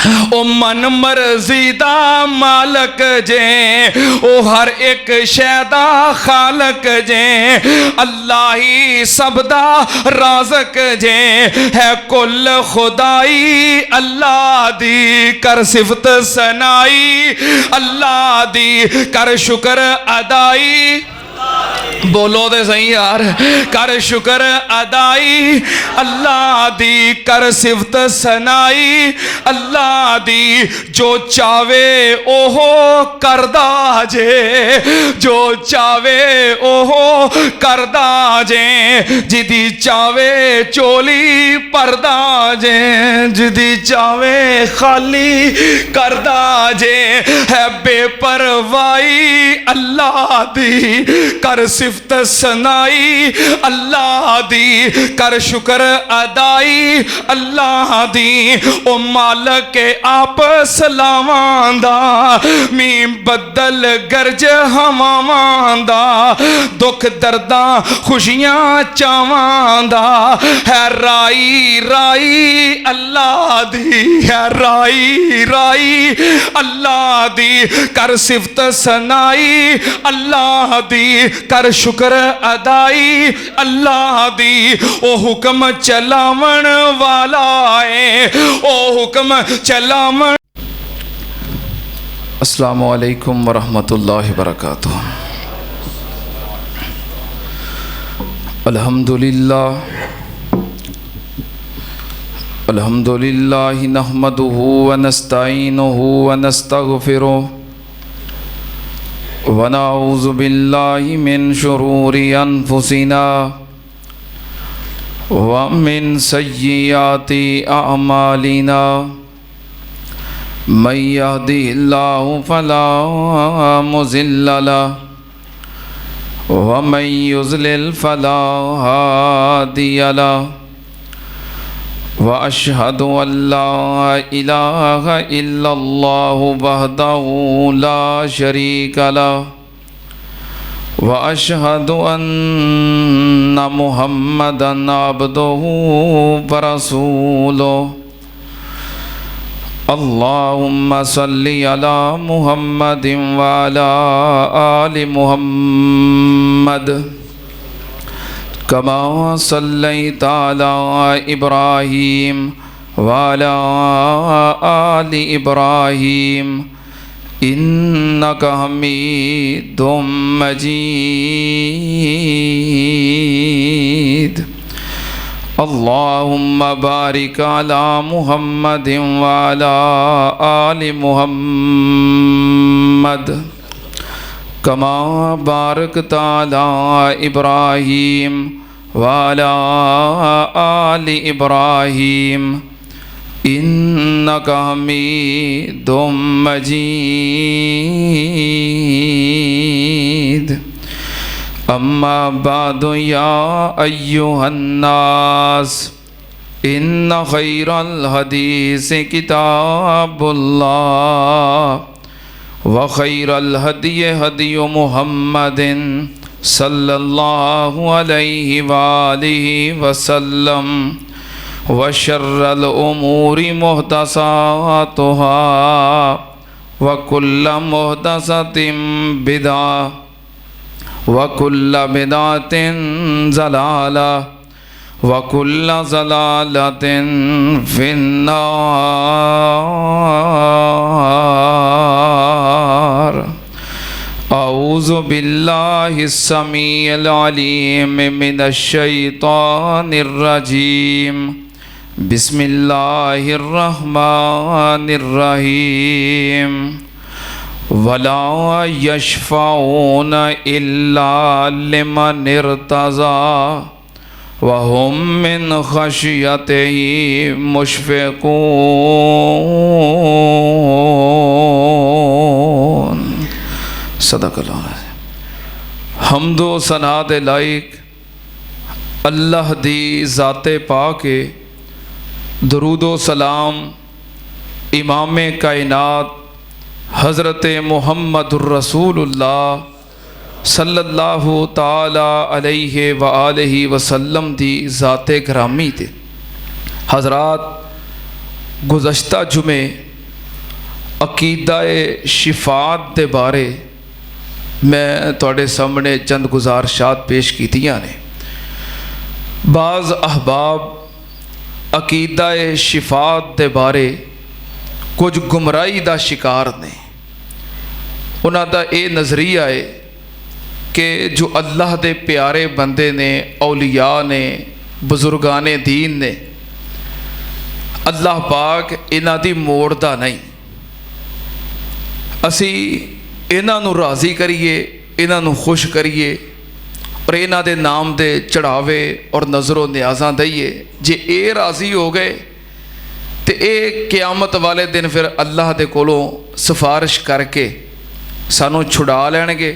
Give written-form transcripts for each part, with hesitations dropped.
ओ मन मर्जी दा मालक जे, ओ हर एक शै दा खालक जे, अल्लाह ही सब दा राज़क जे, है कुल खुदाई अल्लाह दी, कर सिफत सनाई अल्लाह दी, कर शुक्र अदाई। बोलो दे सही यार, कर शुक्र अदाई अल्लाह दी, कर सिफत सनाई अल्लाह दी, जो चावे ओहो करदा जे, जो चावे ओहो करदा जे, जिदी चावे चोली परदा जे, जिदी चावे खाली करदा जे, है बेपरवाही अल्लाह दी, कर सिफत सनाई अल्लाह दी, कर शुक्र अदाई अल्लाह दी। ओ मालक के आप सलावांदा, मी बदल गरज हवावांदा, दुख दर्दा खुशियां चावांदा, है राई राई अल्लाह दी, है राई राई अल्लाह दी, कर सिफत सनाई अल्लाह दी, कर शुक्र अदाई अल्लाह दी। ओ हुक्म चलावन वाला है, ओ हुक्म चलावन। अस्सलामु अलैकुम वरहमतुल्लाहि वबरकातुहू। अल्हम्दुलिल्लाह अल्हम्दुलिल्लाहि नहमदुहु व नस्तईनुहु व नस्तगफिरुहु व नऊज़ु बिल्लाहि मिन शुरूरि अनफुसिना व मिन सय्यिआति अअमालिना, मन यहदिहिल्लाहु फला मुज़िल्ल लहु व मन युज़लिल फला हादिय लहु, व अशहदु अल्ला इलाहा इल्लल्लाहु वहदहु ला शरीका लहु, व अशहदु अन्ना मुहम्मदन अब्दुहु व रसूलुहु। अल्लाहुम्मा सल्लि अला मुहम्मदिन व अला आलि मुहम्मद, कमा सल्लैता अला इब्राहीम व अला आलि इब्राहीम, इन्नका हमीदुम मजीद। अल्लाहुम्मा बारिक अला मुहम्मदिन व अला आलि मुहम्मद, कमा बारकता अला इब्राहीम व अला आलि इब्राहीम, इन्नका हमीदुम मजीद। अम्मा बादु या अय्युहन्नास, इन्न खैरल हदीस किताबुल्लाह व खैरल हदी हदी मुहम्मदिन सल्लल्लाहु अलैहि वालिहि वसल्लम, व शर्रल उमूरि मुहदसातुहा, व कुल्ल मुहदसतिन बिदअ, व कुल्ल बिदअतिन ज़लाला, व कुल्ल ज़लालतिन फिन्नार। औज़ु बिल्लाहिस समीइल अलीम मिनश शैतानिर रजीम। बिस्मिल्लाहिर रहमानिर रहीम। वला यशफ़ऊन इल्ला लिमन इर्तज़ा वहुम मिन खशियतिही मुशफ़िक़ून। सदक़ल्लाह। हम्दो सना दे लाइक अल्लाह दी ज़ाते पाके, दरूदो सलाम इमाम कायनात हज़रत मुहम्मदुर रसूलुल्लाह सल्लल्लाहु ताला अलैहि व आलिहि वसल्लम दी ज़ाते ग्रामी थे। हज़रात गुज़श्ता जुमे अकीदा शिफात के बारे मैं तुहाडे सामने चंद गुजारिशात पेश कीतियां ने। बाज़ अहबाब अकीदा शिफात के बारे कुछ गुमराही का शिकार ने। उन्हां दा ये नज़रिया है कि जो अल्लाह के प्यारे बंदे ने, औलिया ने, बुजुर्गाने दीन ने, अल्लाह पाक इन्हां दी मोड़दा नहीं। असी इन्हां नूं राज़ी करिए, इन्हां नूं खुश करिए और इन्हां दे नाम दे चढ़ावे और नज़रों न्याज़ां दईए। जे ये राज़ी हो गए तो ये क़यामत वाले दिन फिर अल्लाह दे कोलों सिफारिश करके सानू छुड़ा लैणगे,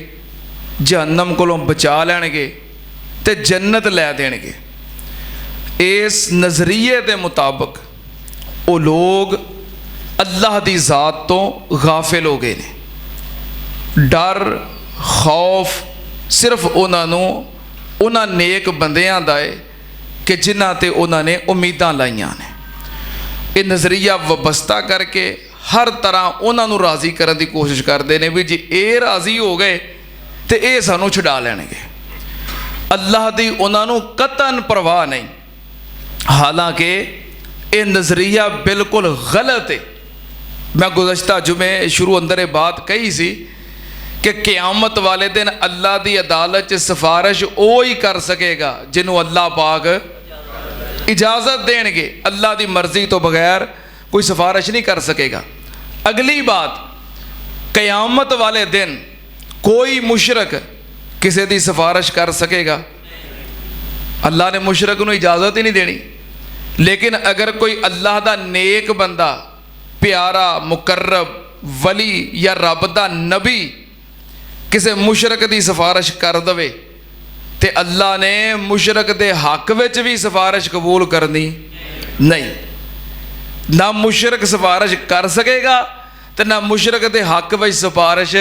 जहन्नम कोलों बचा लैणगे ते जन्नत लै देणगे। इस नज़रिए के मुताबिक वो लोग अल्लाह की ज़ात तो गाफिल हो गए ने। डर खौफ सिर्फ उन्होंने नेक बंदियां दा है कि जिन्हां ते उन्होंने उम्मीदां लाइयां ने। ये नज़रिया वबस्ता करके हर तरह उन्होंने राज़ी करने की कोशिश करते हैं भी जे ये राज़ी हो गए तो ये सानू छुड़ा लैणगे। अल्लाह की उन्होंने कतन परवाह नहीं। हालांकि ये नज़रिया बिल्कुल गलत है। मैं गुज़श्ता जुमे शुरू अंदर ये बात कही सी कि क़यामत वाले दिन अल्लाह की अदालत सिफारिश वो ही कर सकेगा जिन्हों अल्लाह पाक इजाज़त देंगे। अल्लाह की मर्ज़ी तो बगैर कोई सिफारिश नहीं कर सकेगा। अगली बात, क़यामत वाले दिन कोई मुशरक किसी की सिफारिश कर सकेगा? अल्लाह ने मुशरक को इजाज़त ही नहीं देनी। लेकिन अगर कोई अल्लाह का नेक बंदा, प्यारा, मुकर्रब, वली या रब दा नबी किसी मुशरक की सिफारिश कर दे तो अल्लाह ने मुशरक के हक विच भी सिफारिश कबूल करनी नहीं। ना मुशरक सिफारिश कर सकेगा तो ना मुशरक के हक विच सिफारिश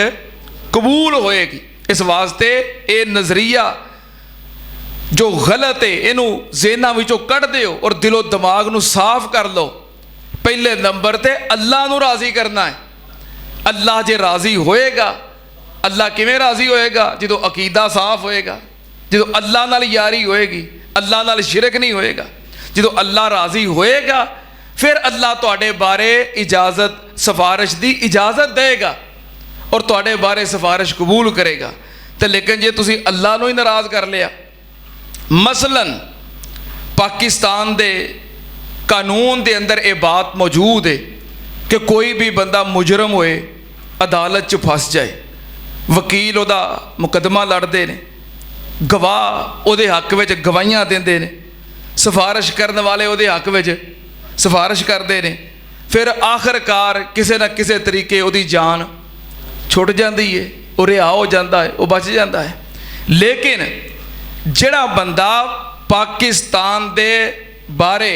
कबूल होएगी। इस वास्ते ये नज़रिया जो गलत है इनू ज़हनां विचों कढ़ दिओ और दिलो दिमाग नू साफ कर लो। पहले नंबर ते अल्लाह नू राज़ी करना है। अल्लाह जे राज़ी होएगा, अल्लाह किवें राज़ी होएगा? जो अकीदा साफ होएगा, जो अल्लाह नाल यारी होएगी, अल्लाह नाल शिरक नहीं होएगा। जो अल्लाह राज़ी होएगा फिर अल्लाह तुहाडे बारे इजाज़त सिफारिश की इजाज़त देगा और तुहाडे बारे सिफारिश कबूल करेगा। तो लेकिन जे तुसी अल्लाह नू ही नाराज़ कर लिया, मसलन पाकिस्तान दे कानून के अंदर ये बात मौजूद है कि कोई भी बंदा मुजरम होए अदालत च फस जाए, वकील उहदा मुकदमा लड़ते हैं, गवाह उहदे हक में गवाहियां देंदे ने, सिफारिश करने वाले उहदे हक में सिफारिश करते हैं, फिर आखिरकार किसी न किसी तरीके उहदी जान छुट जाती है, वो रिहा हो जाता है, वो बच जाता है। लेकिन जिहड़ा बंदा पाकिस्तान दे बारे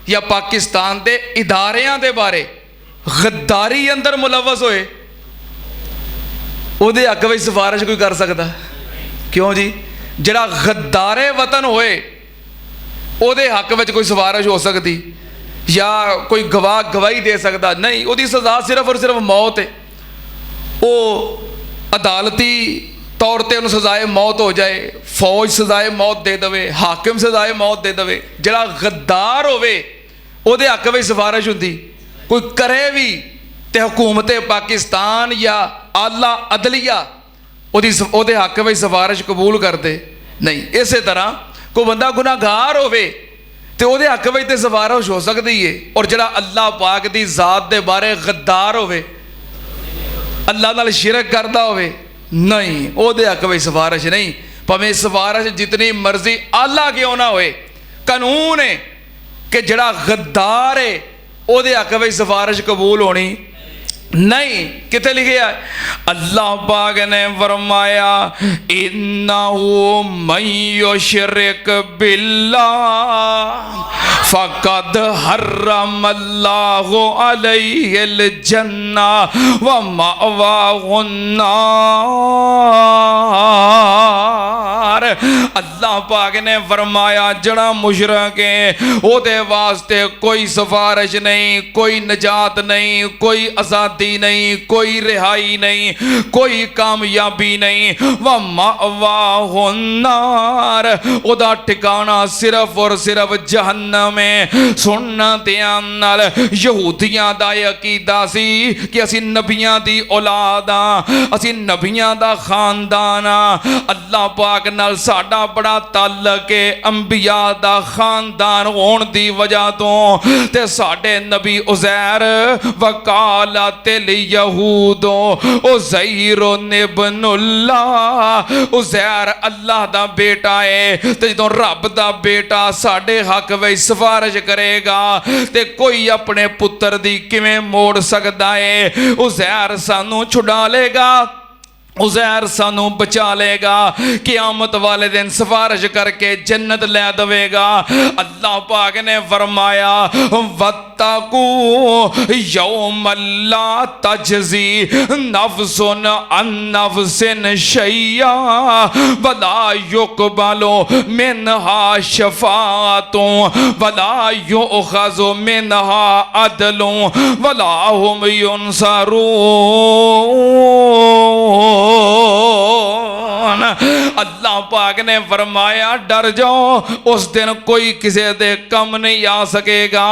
या पाकिस्तान के इदारियां दे बारे गद्दारी अंदर मुलवस होए, उहदे हक में सिफारिश कोई कर सकता? क्यों जी? जिहड़ा गद्दारे वतन होए उहदे हक में कोई सिफारिश हो सकती या कोई गवाह गवाही दे सकता? नहीं, उहदी सज़ा सिर्फ और सिर्फ मौत है। वो अदालती तौर पर उन्हें सजाए मौत हो जाए, फौज सजाए मौत दे दे, हाकिम सजाए मौत दे दे। जिहड़ा गद्दार होवे उहदे हक में सिफारिश हुंदी कोई करे भी तो हुकूमत पाकिस्तान या आला अदलिया उहदे हक में सिफारिश कबूल करते नहीं। इस तरह कोई बंदा गुनाहगार होवे तो उहदे हक में तो सिफारिश हो सकती है। और जिहड़ा अल्लाह पाक की ज़ात के बारे गद्दार होवे, अल्लाह नाल शिरक करदा होवे, नहीं, उहदे हक में सिफारिश नहीं। भावें सिफारिश जितनी मर्जी आला क्यों ना होए, कानून है कि जिहड़ा गद्दार है उहदे हक में सिफारिश कबूल होनी नहीं। किथे लिखे है? अल्लाह पाक ने फरमाया इन्नहु मन युशरिक बिल्लाह फ़क़द हर्रमल्लाहु अलैहिल जन्नह व मअवाहुन नार। अल्लाह पाक ने फरमाया जड़ा मुशरक है ओदे वास्ते कोई सिफारिश नहीं, कोई नजात नहीं, कोई आज़ादी नहीं, कोई रिहाई नहीं, कोई कामयाबी नहीं। व मावाहु नार, ओदा ठिकाना सिर्फ और सिर्फ जहन्नम है। सुनना ध्यान नाल, यहूदियां दा अकीदा सी कि असी नबियां दी औलाद आ, असी नबियां दा खानदान आ। अल्लाह पाक नाल साडा बड़ा ताल्लुक है, अंबिया दा खानदान होने दी वजह तो ते साडे नबी उज़ैर वकालतिल यहूदो उज़ैर इब्नुल्लाह, उज़ैर अल्लाह दा बेटा है। ते जदों रब दा बेटा साडे हक विच सिफारिश करेगा ते कोई अपने पुत्र दी किवें मोड़ सकदा है। उज़ैर सानू छुड़ा लेगा, उज़ैर सानू बचा लेगा, क़यामत वाले दिन सिफारिश करके जन्नत लै देवेगा। अल्लाह पाक ने फरमाया वत्तकू यौमल ला तजज़ी नफ्सुन अन नफ्सिन शैया वला युक़बलु मिनहा शफ़ाअतुन वला युअख़ज़ु मिनहा अदलुन वला हुम युनसरून। अल्लाह पाक ने फरमाया डर जाओ, उस दिन कोई किसी दे कम नहीं आ सकेगा,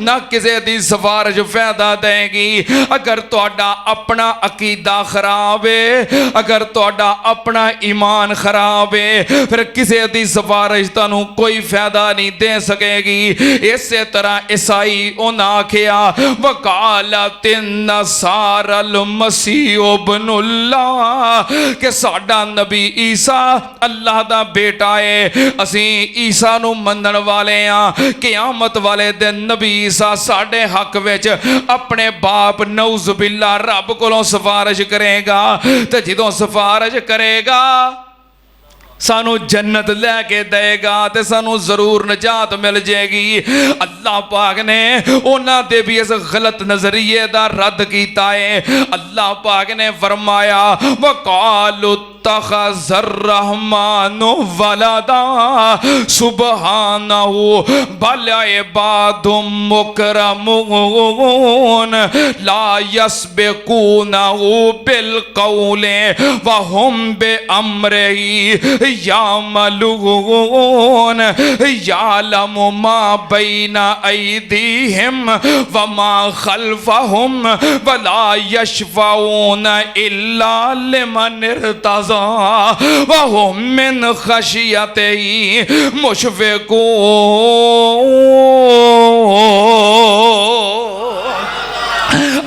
ना किसी दी सिफारिश फायदा देगी। अगर तुहाडा अपना अकीदा खराब है, अगर तुहाडा अपना ईमान खराब है, फिर किसी दी सिफारिश तुहानू कोई फायदा नहीं दे सकेगी। इसे तरह ईसाई उन्हें आखिया वकालतिन नसारल मसीह इब्नुल्लाह, कि साडा नबी ईसा अल्लाह दा बेटा है, असी ईसा नू मनन वाले हाँ। क़यामत वाले दिन नबी ईसा साडे हक विच अपने बाप नऊज़ बिल्ला रब कोलों सिफारिश करेगा, ते जदों सिफारिश करेगा सानू जन्नत लैके देगा ते सानू जरूर नजात मिल जाएगी। अल्लाह पाक ने उन्हां दे भी इस गलत नजरिए दा रद्द कीता है। अल्लाह पाक ने फरमाया वकालु तखज़र रहमानु वलदा सुबहानहु बल इबादुम मुकरमून ला यस्बिकूनहु बिल कौले व हुम बि अम्रिही यामलून यालमु मा बैना ऐदीहिम व मा खल्फहुम वला यशफऊन इल्ला लिमन इर्तज़ा व हुम मिन खशियतिही मुशफिकून।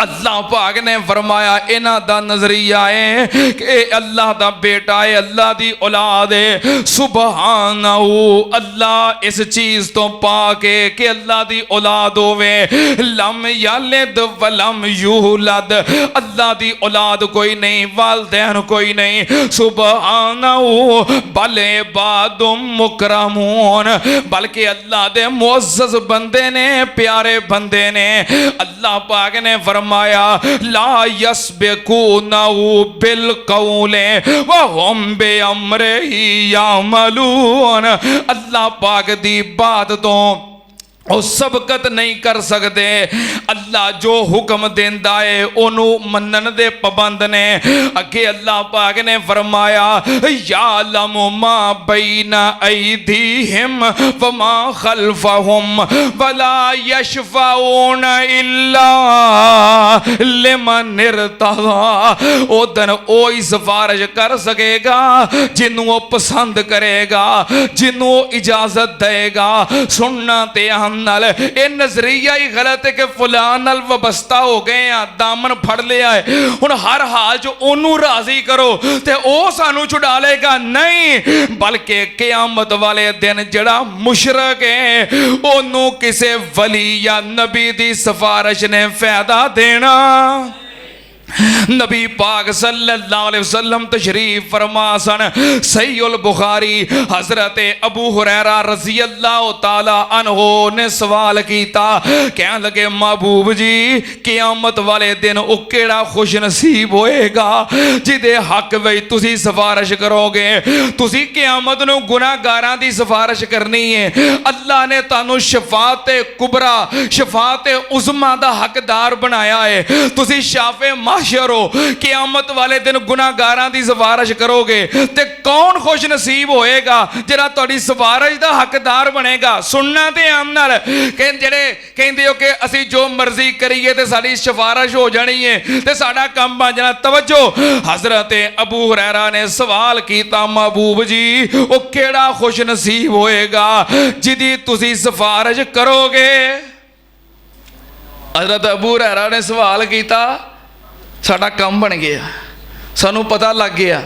अल्लाह पाक ने फरमाया इन्हां दा नजरिया है कि अल्लाह दा बेटा है, अल्लाह दी औलाद है। सुबहानहू, अल्लाह इस चीज तो पाक है कि अल्लाह दी औलाद होवे। लम यलिद वलम यूलद, अल्लाह दी औलाद कोई नहीं, वालिदैन कोई नहीं। सुबहानहू बल इबादुम मुकरमून, बल्कि अल्लाह दे मुअज़्ज़ज़ बंदे ने, प्यारे बंदे ने। अल्लाह पाक ने फरमाया ला यस्बिकूनहु बिल कौले व हुम बि अम्रिही यामलून, अल्लाह पाक दी बात तो वो सबकत नहीं कर सकते। अल्लाह जो हुक्म देंदा है ओनू मनन दे पाबंद ने। अगे अल्लाह पाक ने फरमाया यालमु मा बैना ऐदीहिम व मा खल्फहुम वला यशफऊन इल्ला लिमन इर्तज़ा, ओ दिन ओ ही सिफारिश कर सकेगा जिन्हों वो पसंद करेगा, जिन्हों इजाजत देगा। सुनना ते ये नजरिया ही गलत है कि फलान नाल वबस्ता हो गए हैं, दामन फड़ लिया है, हुण हर हाल च ओनू राजी करो ते ओ सानू छुड़ा लेगा। नहीं, बल्कि क़यामत वाले दिन जड़ा मुशरक है ओनू किसे वली या नबी दी सिफारिश ने फायदा देना नबी पाक सल्लल्लाहु अलैहि वसल्लम तशरीफ फरमा सन। सहीहुल बुखारी हजरत अबू हुरैरा रज़ी अल्लाह तआला अन्हो ने सवाल किया, कहने लगे महबूब जी क़यामत वाले दिन वो केड़ा खुश नसीब होएगा जिदे हक विच तुसी सिफारिश करोगे। तुसी क़यामत नूं गुनाहगारां दी सिफारिश करनी है। अल्लाह ने तुहानूं शफाअत कुबरा शफाअत उज़मा दा हकदार बनाया है। तुसी शाफे माशरो क़यामत वाले दिन गुनाहगारां दी सिफारिश करोगे ते कौन खुश नसीब होएगा जिहड़ा तुहाडी सिफारिश दा हकदार बनेगा। सुनना ते आम नाल कि जेहड़े कहंदे हो कि असीं जो मर्जी करिए ते साडी सिफारिश हो जानी है ते साडा काम बन जाना। तवज्जो, हजरत अबू हुरैरा ने सवाल कीता, महबूब जी वो केड़ा खुश नसीब होएगा जिहदी तुसीं सिफारिश करोगे। हजरत अबू हुरैरा ने सवाल किया, साडा काम बन गया, सानू पता लग गया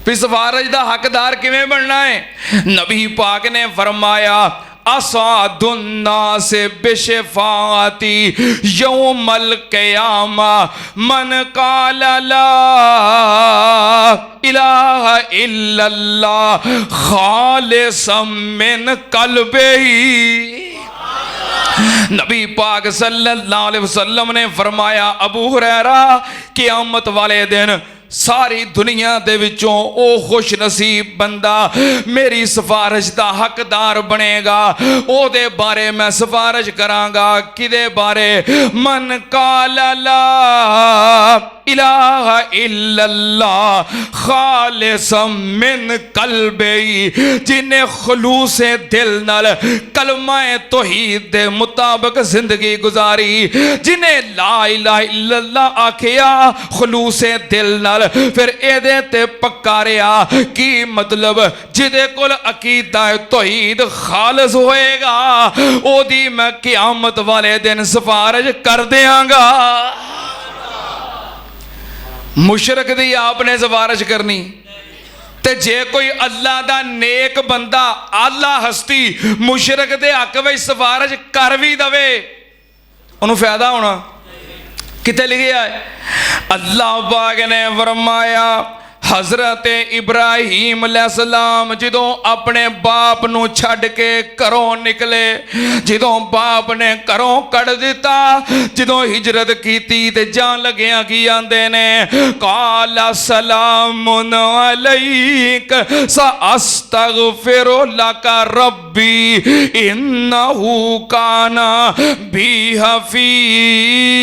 भी सिफारिश दा हकदार किवें बनना है। नबी पाक ने फरमाया, असादुन्नास बिशफाअती यौमल क़यामा मन काला ला इलाहा इल्लल्लाह खालिसन मिन क़ल्बिही। नबी पाक सल्लल्लाहु अलैहि वसल्लम ने फरमाया, अबू हुरैरा क़यामत वाले दिन सारी दुनिया दे विचों ओ खुश नसीब बंदा मेरी सिफारिश दा हकदार बनेगा। ओ दे बारे मैं सिफारिश करांगा। किदे बारे? मन काला ला इलाहा इल्लल्लाह खालिसन मिन क़ल्बिही, जिन्हें खलूसे दिल नाल कलमाए तौहीद दे मुताबिक जिंदगी गुजारी, जिन्हें ला इलाहा इल्लल्लाह आखिया खलूसे दिल नाल, फिर एदे ते पक्का रहा। की मतलब? जिदे कोल अकीदा तौहीद खालिस होएगा ओदी मैं क़यामत वाले दिन सिफारिश कर देंगा। मुशरक दी आपने सिफारिश करनी ते जे कोई अल्लाह दा नेक बंदा आला हस्ती मुशरक दे हक विच सिफारिश कर भी दवे उन्होंने फायदा होना? किथे लिखिया है? अल्लाह पाक ने फरमाया, हजरत इब्राहीम अलैहिस्सलाम जदों अपने बाप नूं छड्ड के घरों निकले, जदों बाप ने घरों कढ़ दिता, जदों हिजरत कीती ते जान लगिया की आंदे ने, काला सलामुन अलैक सअस्तगफिरु लका रब्बी इन्नहु काना बी हफिया।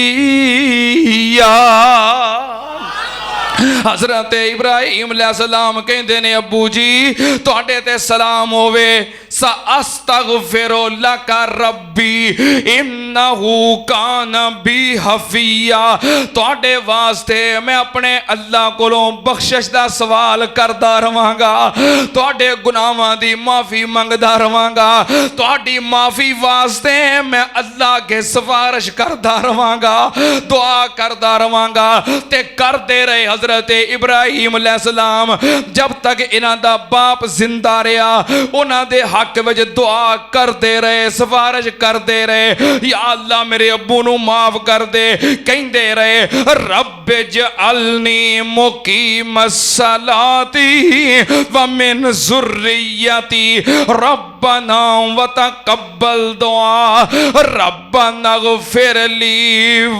हजरत इब्राहीम अलैहिस्सलाम कहते ने, अब्बू जी तुहाडे ते सलाम होवे, सअस्तगफिरु लका रब्बी इन्नहु काना बी हफिया। तुहाडे वास्ते मैं अपने अल्लाह कोलों बख्शिश दा सवाल करदा रहांगा, तुहाडे गुनाहां दी माफ़ी मंगदा रहांगा, तुहाडी माफ़ी वास्ते मैं अल्लाह के सिफारिश करदा रहांगा, दुआ करदा रहांगा। ते करदे रहे हजरत इब्राहीम अलैहिस्सलाम जब तक इन्हां दा बाप जिंदा रहा, उन्हां दे हक विच दुआ करते रहे, सिफारिश करते रहे, या अल्लाह मेरे अब्बू नूं माफ कर दे। कहते रहे, रब जअलनी मुकीमस सलाती व मिन ज़ुर्रियती रब्बना व तक़ब्बल दुआ रब्बना ग़फ़िरली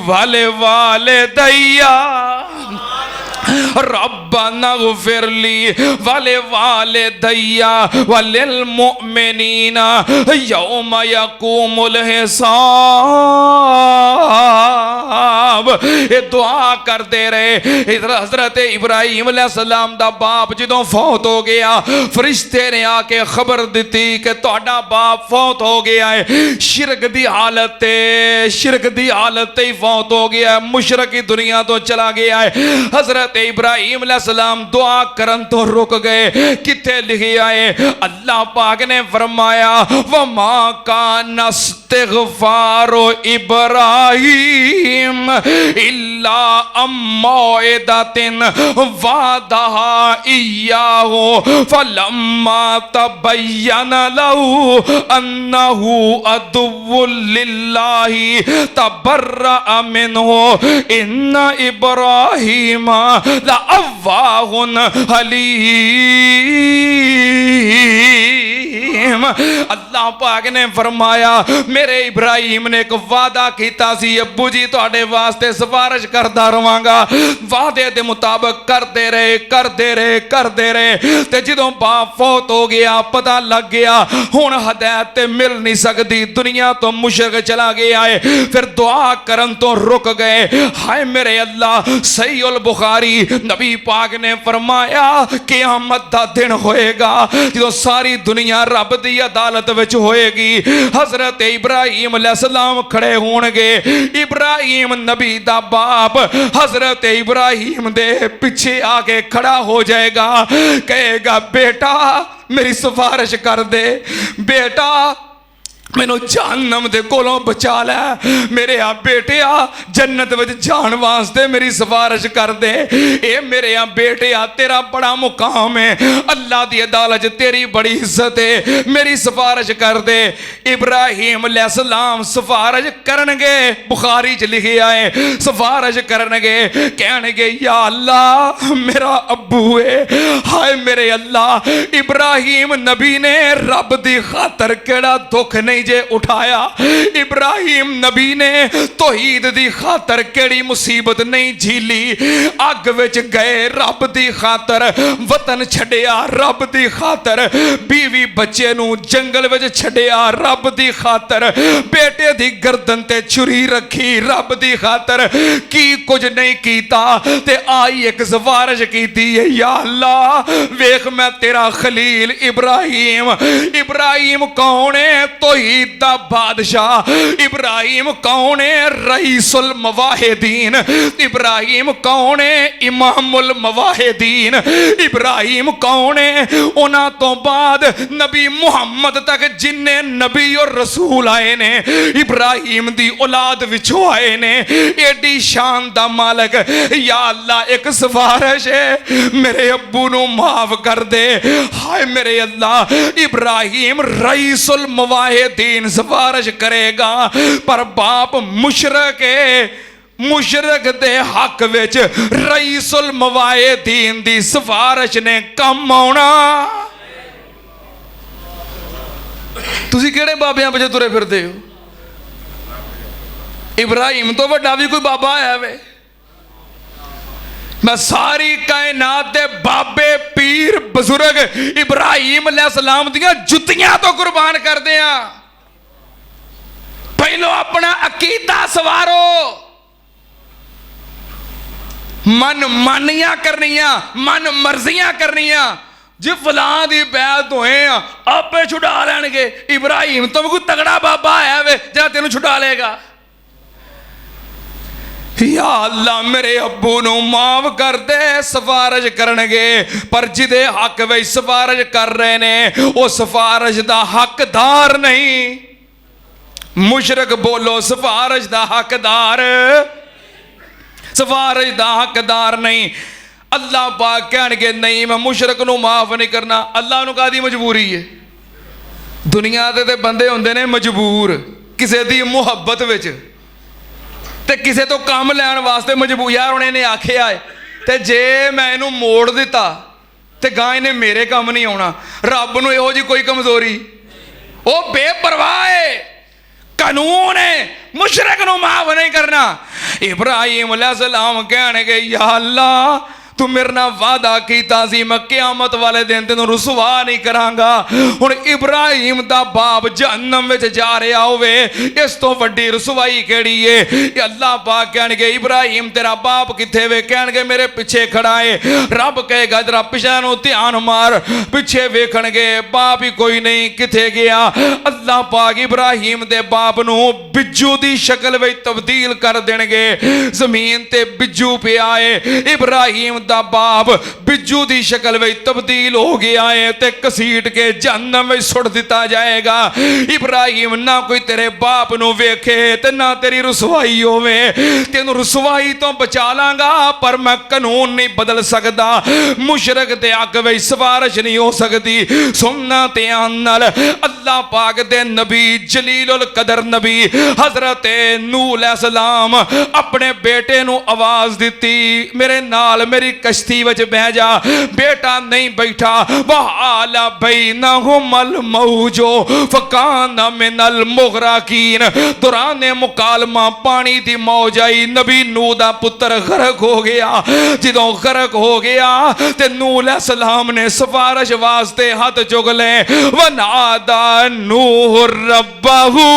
वल वालिदैया रब्बना ग़फ़िरली वल वालिदैया वलिल मुअमिनीना यौम यक़ूमुल हिसाब। ये दुआ करते रहे। इधर हजरत इब्राहीम अलैहिस्सलाम दा बाप जदों फौत हो गया, फरिश्ते ने आके खबर दी कि तुहाडा बाप फौत हो गया है, शिरक दी हालत ही फौत हो गया है, मुशरकी दुनिया तो चला गया है। हजरत इब्राहीम अलैहिस्सलाम दुआ करन तो रुक गए। किथे लिखिया है? अल्लाह पाक ने फरमाया, वमा कान इस्तिग़फ़ारु इब्राहीम इल्ला अम्मौइदतिन वादहा इय्याहु फलम्मा तबय्यन लहु अन्नहु अदुव्वुल लिल्लाहि तबर्रअ मिन्हु इन्न इब्राहीम लअव्वाहुन हलीम। अल्लाह पाक ने फरमाया मेरे इब्राहिम ने एक वादा किया सी, अब्बू जी तुहाडे वास्ते सिफारिश करदा रहांगा। वादे दे मुताबिक करते रहे ते जदों बाप फौत हो गया पता लग गया हुण हदायत ते मिल नहीं सकती, दुनिया तो मुशरक चला गया है। फिर दुआ करन तो रुक गए। हाय मेरे अल्लाह, सही उल बुखारी नबी पाक ने फरमाया क़यामत दा दिन होएगा जो सारी दुनिया रब दी अदालत विच होएगी। हजरत इब्राहिम अलैहिस्सलाम खड़े होणगे। इब्राहिम नबी दा बाप हजरत इब्राहिम दे पीछे आके खड़ा हो जाएगा, कहेगा बेटा मेरी सिफारिश कर दे, बेटा मैनू जहन्नम दे कोलों बचा लै, मेरे आ बेटे आ जन्नत विच जान वास्ते मेरी सिफारिश कर दे। ए मेरे आ बेटे आ तेरा बड़ा मुकाम है, अल्लाह दी अदालत तेरी बड़ी इज्जत है, मेरी सिफारिश कर दे। इब्राहिम अलैहिस्सलाम सिफारिश करनगे, बुखारी च लिखिया है सिफारिश करनगे, कहणगे या अल्लाह मेरा अब्बू है। हाय मेरे अल्लाह, इब्राहिम नबी ने रब दी खातर केड़ा दुख नहीं जे उठाया, इब्राहिम नबी ने तौहीद दी खातर केड़ी मुसीबत नहीं झीली। अग विच गए रब दी खातर, वतन छड़िया रब दी खातर, बीवी बच्चे नू जंगल विच छड़िया रब दी खातर, बेटे दी गर्दन ते छुरी रखी रब दी खातर, की कुछ नहीं कीता ते आई एक सिफारिश कीती है या अल्लाह वेख मैं तेरा खलील इब्राहिम। इब्राहिम कौन है? तौहीद दा बादशाह। इब्राहिम कौन है? रईसुल मवाहिदीन। इब्राहिम कौन है? इमामुल मवाहिदीन। इब्राहिम कौन है? उन्हां तो बाद नबी मुहम्मद तक जिन्ने नबी और रसूल आए ने इब्राहिम दी औलाद विचों आए ने। एडी शान दा मालक या अल्लाह एक सिफारिश है, मेरे अब्बू नू माफ कर दे। हाय मेरे अल्लाह, इब्राहिम रईसुल मवाहिदीन सिफारिश करेगा पर बाप मुशरक है। मुशरक दे हक विच रईसुल मवाहिदीन दी सिफारिश ने कम आउणा। तुसीं किहड़े बाबियां पिछे तुरे फिरदे हो? इब्राहिम तो वड्डा भी कोई बाबा है वे? मैं सारी कायनात दे बाबे पीर बुजुर्ग इब्राहिम अलैहिस्सलाम दियां जुत्तियां तो कुर्बान कर दियां। पहलो अपना अकीदा सवारो, मन मानियां करनियां, मन मर्जियां करनियां। जे फलां दी बैत होए आपे छुड़ा लैणगे। इब्राहिम तो कोई तगड़ा बाबा है वे जेड़ा तेनू छुड़ा लेगा। या अल्लाह मेरे अब्बू नू माफ कर दे। सिफारिश करनगे पर जिदे हक विच सिफारिश कर रहे ने वो सिफारिश दा हकदार नहीं। मुशरक बोलो सिफारिश दा हकदार, सिफारिश दा हकदार नहीं। अल्लाह पाक कहणगे नहीं मैं मुशरक नू माफ नहीं करना। अल्लाह नू कादी मजबूरी है? दुनिया दे ते बंदे हुंदे ने मजबूर किसे दी मुहब्बत विच ते किसे तो काम लैण वास्ते मजबूर। यार हुण इहने आखिया है ते जे मैं इहनू मोड़ दिता ते गां इहने मेरे काम नहीं आउणा। रब नू इहो जी कोई कमजोरी, ओ बेपरवाह है, कानून है, मुशरक नू माफ नहीं करना। इब्राहिम अलैहिस्सलाम कहणगे या अल्लाह तू मेरे नाल वादा कीता सी मैं क़यामत वाले दिन तेनू रुसवा नहीं करांगा। हुण इब्राहिम दा बाप जहन्नम विच जा रहा होवे, इस तो वड्डी रुसवाई केड़ी है? अल्लाह पाक कहणगे इब्राहिम तेरा बाप किथे वे? कहणगे मेरे पिछे खड़ा है। रब कहेगा जरा पिछे नू ध्यान मार, पिछे वेखणगे बाप ही कोई नहीं, किथे गया? अल्लाह पाक इब्राहिम दे बाप नू बिज्जू दी शक्ल विच तब्दील कर देणगे। जमीन ते बिज्जू पिया है। इब्राहिम दा बाप बिज्जू दी शक्ल में तब्दील हो गया है ते घसीट के जहन्नम में सुट दिता जाएगा। इब्राहिम ना कोई तेरे बाप नू वेखे ते ना तेरी रसवाई होवे, तेनू रसवाई तो बचा लांगा पर मैं कानून नहीं बदल सकता। मुशरक दे अग में सिफारिश नहीं हो सकती। सुनना ध्यान नाल अल्लाह पाक दे नबी जलीलुल कदर नबी हजरत नूह अलैहिस्सलाम अपने बेटे नू आवाज दी, मेरे नाल मेरी कश्ती विच बह जा। बेटा नहीं बैठा। वहाला बैनहुमल मौजो फकाना मिनल मुगरकीन। दौरान मुकालमा पानी दी मौज आई, नबी नूह दा पुत्र गरक हो गया। जदों गरक हो गया ते नूह अलैहिस्सलाम ने सिफारिश वास्ते हाथ चुक ले। वनादा नूह रब्बहू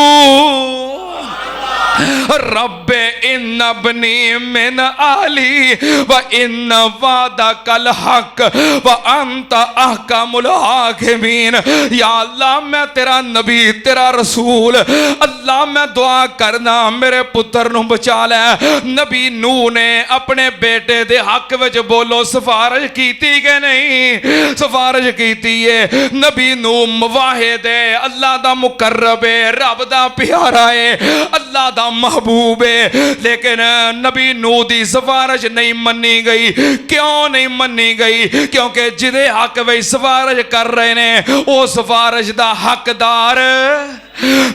रब्बे इन्ना बनी मिन आली व इन्ना वादा कल हक व अंता अहकामुल हाकिमीन। या अल्लाह मैं तेरा नबी तेरा रसूल, अल्लाह मैं दुआ करना मेरे पुत्र नू बचा ले। नबी नूह ने अपने बेटे दे हक विच बोलो सिफारिश कीती कि नहीं? सिफारिश कीती है। नबी नूह मुवाहिद है, अल्लाह दा मुकर्रब है, रब दा प्यारा है, अल्लाह दा महबूब है। लेकिन नबी नूह दी सिफारिश नहीं मन्नी गई। क्यों नहीं मन्नी गई? क्योंकि जिदे हक में सिफारिश कर रहे ने वो सिफारिश दा हकदार,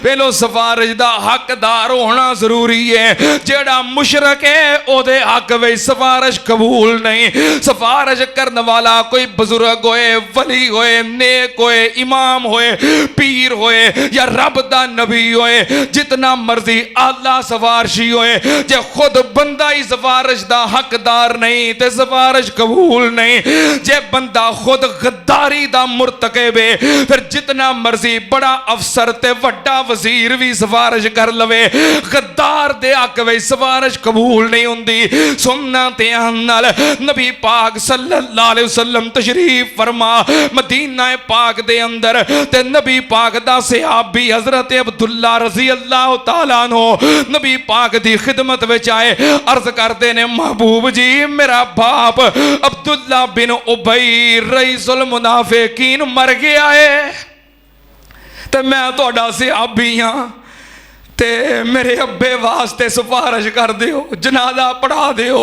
पहलो सिफारिश दा हकदार होना जरूरी है। जेड़ा मुशरक है ओदे हक में सिफारिश कबूल नहीं। सिफारिश करने वाला कोई बुजुर्ग होए, वली होए, नेक होए, इमाम होए, पीर होए या रब दा नबी होए, जितना मर्जी आला सिफारशी होए, जे खुद बंदा ही सिफारिश दा हकदार नहीं ते सिफारिश कबूल नहीं। जे बंदा खुद गद्दारी दा मुर्तकब है, फिर जितना मर्जी बड़ा अफसर ते वड्डा वजीर भी सिफारिश कर लवे, गद्दार दे हक में सिफारिश कबूल नहीं हुंदी। सुनना ध्यान नाल नबी पाक सल्लल्लाहु अलैहि वसल्लम तशरीफ फरमा मदीना पाक दे अंदर ते नबी पाक दा सहाबी हजरत अब्दुल्ला रजी अल्लाह तआला अन्हु नबी पाक दी खिदमत विच आए। अर्ज करते ने महबूब जी मेरा बाप अब्दुल्ला बिन उबई रईसुल मुनाफिकीन मर गया है ते मैं तुहाडा सहाबी हां ते मेरे अब्बे वास्ते सिफारिश कर दियो, जनाजा पढ़ा दियो,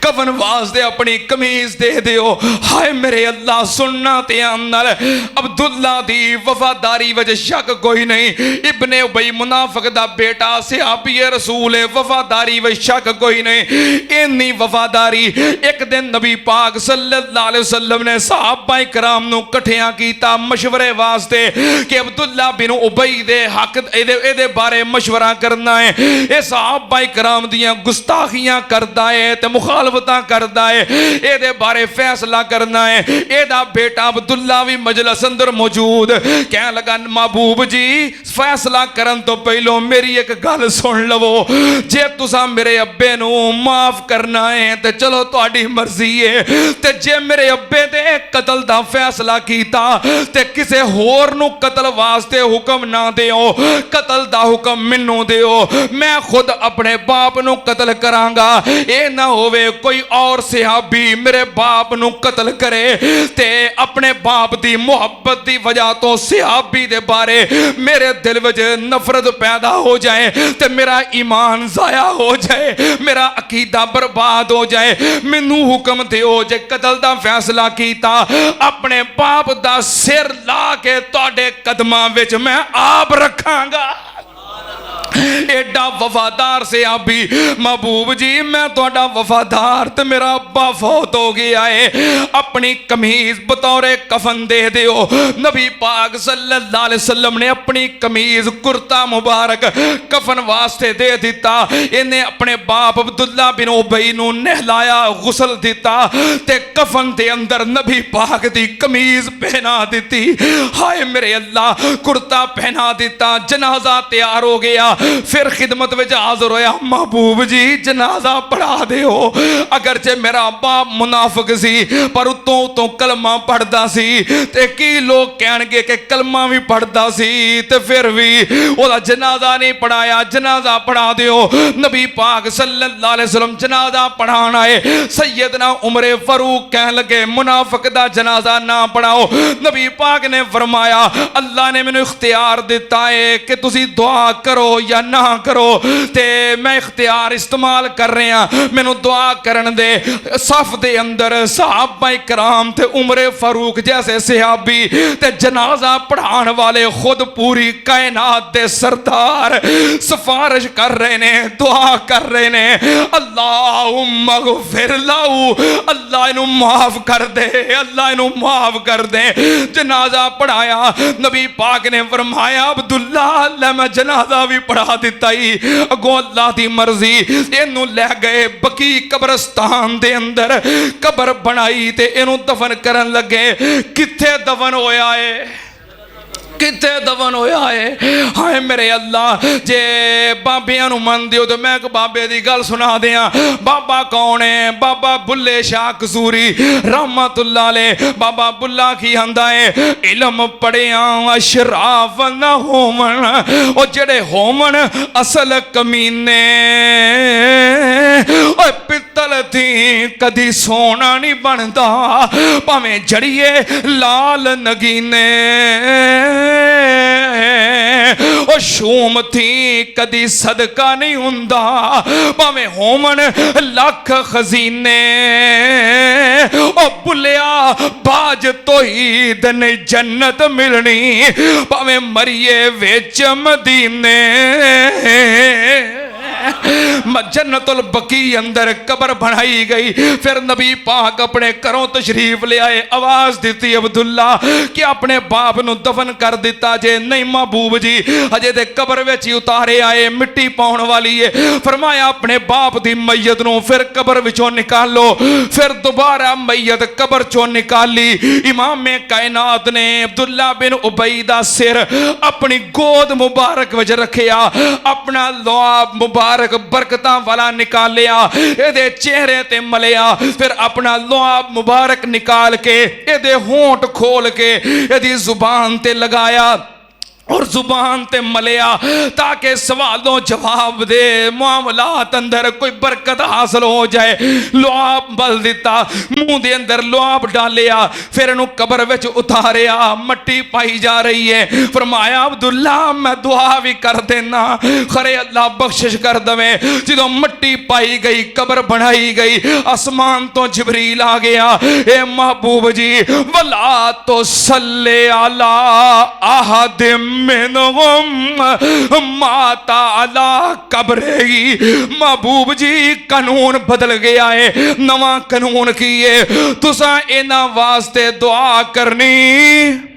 कफन वास्ते अपनी कमीज दे दियो। हाय मेरे अल्लाह सुनना ध्यान नाल अब्दुल्ला दी वफादारी वजह शक कोई नहीं। इब्ने उबई मुनाफिक दा बेटा सहाबी रसूल है, वफादारी वजह शक कोई नहीं। इन्नी वफादारी एक दिन नबी पाक सल्लल्लाहु अलैहि वसल्लम ने सहाबा कराम नू इकट्ठियां कीता मशवरे वास्ते कि अब्दुल्ला बिन उबई दे हक एदे बारे मशवरा करना है। ये सहाबा कराम दियां गुस्ताखियां करदा है ते मुखालफतां करदा है, एदे बारे फैसला करना है। एदा बेटा अब्दुल्ला भी मजलिस अंदर मौजूद, कहने लगा महबूब जी फैसला करन तो पहलो मेरी एक गल सुन लवो। जे तुसा मेरे अब्बे नू माफ करना है ते चलो तुहाडी मर्जी है, ते जे मेरे अब्बे दे कतल दा फैसला कीता ते किसे होर नू कतल वास्ते हुक्म ना दिओ, कतल दा हुक्म मैनू दिओ, मैं खुद अपने बाप नू कतल करांगा। ए ना होवे कोई और सहाबी मेरे बाप नू कतल करे ते अपने बाप दी मुहब्बत दी वजह तो सहाबी दे बारे मेरे दिल विच नफरत पैदा हो जाए ते मेरा ईमान जाया हो जाए, मेरा अकीदा बर्बाद हो जाए। मैनू हुक्म दिओ जे कतल दा फैसला कीता अपने बाप दा सिर ला के तुहाडे कदमां विच मैं आप रखांगा। एडा वफादार से आबी महबूब जी मैं तुहाडा वफादार ते मेरा अब्बा फौत हो गया है, अपनी कमीज बतौरे कफन दे दिओ। नबी पाक सल्लल्लाहु अलैहि वसल्लम ने अपनी कमीज कुर्ता मुबारक कफन वास्ते दे दिता। इन्हें अपने बाप अब्दुल्ला बिन उबई नू नहलाया, गुसल दिता ते कफन दे अंदर नबी पाक दी कमीज पहना दी। हाय मेरे अल्लाह कुर्ता पहना दिता, जनाजा तैयार हो गया। फिर खिदमत में हाजिर होया, महबूब जी जनाजा पढ़ा दिओ। अगरचे मेरा बाप मुनाफिक सी पर उतों उतों कलमा पढ़दा सी ते की लोग कहणगे कि कलमा भी पढ़दा सी ते फिर भी ओदा जनाजा नहीं पढ़ाया। जनाजा पढ़ा दिओ। नबी पाक सल्लल्लाहु अलैहि वसल्लम जनाजा पढ़ान आए। सैयदना उमर फारूक कहन लगे मुनाफिक दा जनाजा ना पढ़ाओ। नबी पाक ने फरमाया अल्लाह ने मैनू इख्तियार दिता है कि तुसी दुआ करो या ना करो, ते मैं इख्तियार इस्तेमाल कर रहा, मैनू दुआ करन दे। सफ दे अंदर सहाबा कराम ते उमर फारूक जैसे सहाबी ते जनाजा पढ़ान वाले खुद पूरी कायनात दे सरदार सिफारिश कर रहे ने, दुआ कर रहे ने, अल्लाहुम्मा गफिर लहू, अल्लाह इनू माफ कर दे, अल्लाह इनू माफ कर दे। जनाजा पढ़ाया। नबी पाक ने फरमाया अब्दुल्ला ले मैं जनाजा भी पढ़ा दिता ही, अगों अल्लाह दी मर्जी। इनू ले गए बकी कब्रस्तान दे अंदर, कब्र बनाई ते इनू दफन करन लगे। किथे दफन होया है, किथे दफन होया है? हाय मेरे अल्लाह, जे बाबियां नू मनदे हो तो मैं एक बाबे दी गल सुना दियां। बाबा कौन है? बाबा बुल्ले शाह कसूरी रहमतुल्लाह अलैह। बाबा बुल्ला की आंदा है इल्म पढ़िया अशराफ ना होवन, ओ जेड़े होवन असल कमीने, ओ पित्तल थी कदी सोना नहीं बनता, भावें जड़िए लाल नगीने, ओ शूम थी कदी सदका नहीं हुंदा, भावें होमन लख खजीने, ओ बुलिया बाज तौहीद ने जन्नत मिलनी, भावें मरिए विच मदीने। जन्नतुल बकी अंदर कब्र बनाई गई। फिर नबी पाक अपने घरों तशरीफ ले आए। आवाज दी अब्दुल्ला कि अपने बाप नू दफन कर दिता जे? नहीं महबूब जी, अजे ते कब्र विच ही उतारे आए, मिट्टी पाउण वाली है। फरमाया अपने बाप दी मैयत नू फिर कब्र विचों निकालो। फिर दोबारा मैयत कब्र चों निकाली। इमाम कायनात ने अब्दुल्ला बिन उबई दा सिर अपनी गोद मुबारक विच रखिया, अपना लुआब मुबारक बरकतां वाला निकालिया, एदे चेहरे ते मलिया। फिर अपना लुआब मुबारक निकाल के एदे होंठ खोल के एदी जुबान ते लगाया और जुबान ते मलिया, ताकि सवालों जवाब दे मामलात अंदर कोई बरकत हासिल हो जाए। लुआब बल दिता, मुंह दे अंदर लुआब डालिया, फिर इनू कब्र विच उतारिया। मट्टी पाई जा रही है। फरमाया अब्दुल्ला मैं दुआ भी कर देना, खरे अल्लाह बख्शिश कर दवे। जो मट्टी पाई गई, कब्र बनाई गई, आसमान तो जिबरील आ गया। ए महबूब जी वला तो सल्ले अला अहदिम माता अला कब्रेही। महबूब जी कानून बदल गया है, नवा कानून की है, तुसा इन्हां वास्ते दुआ करनी।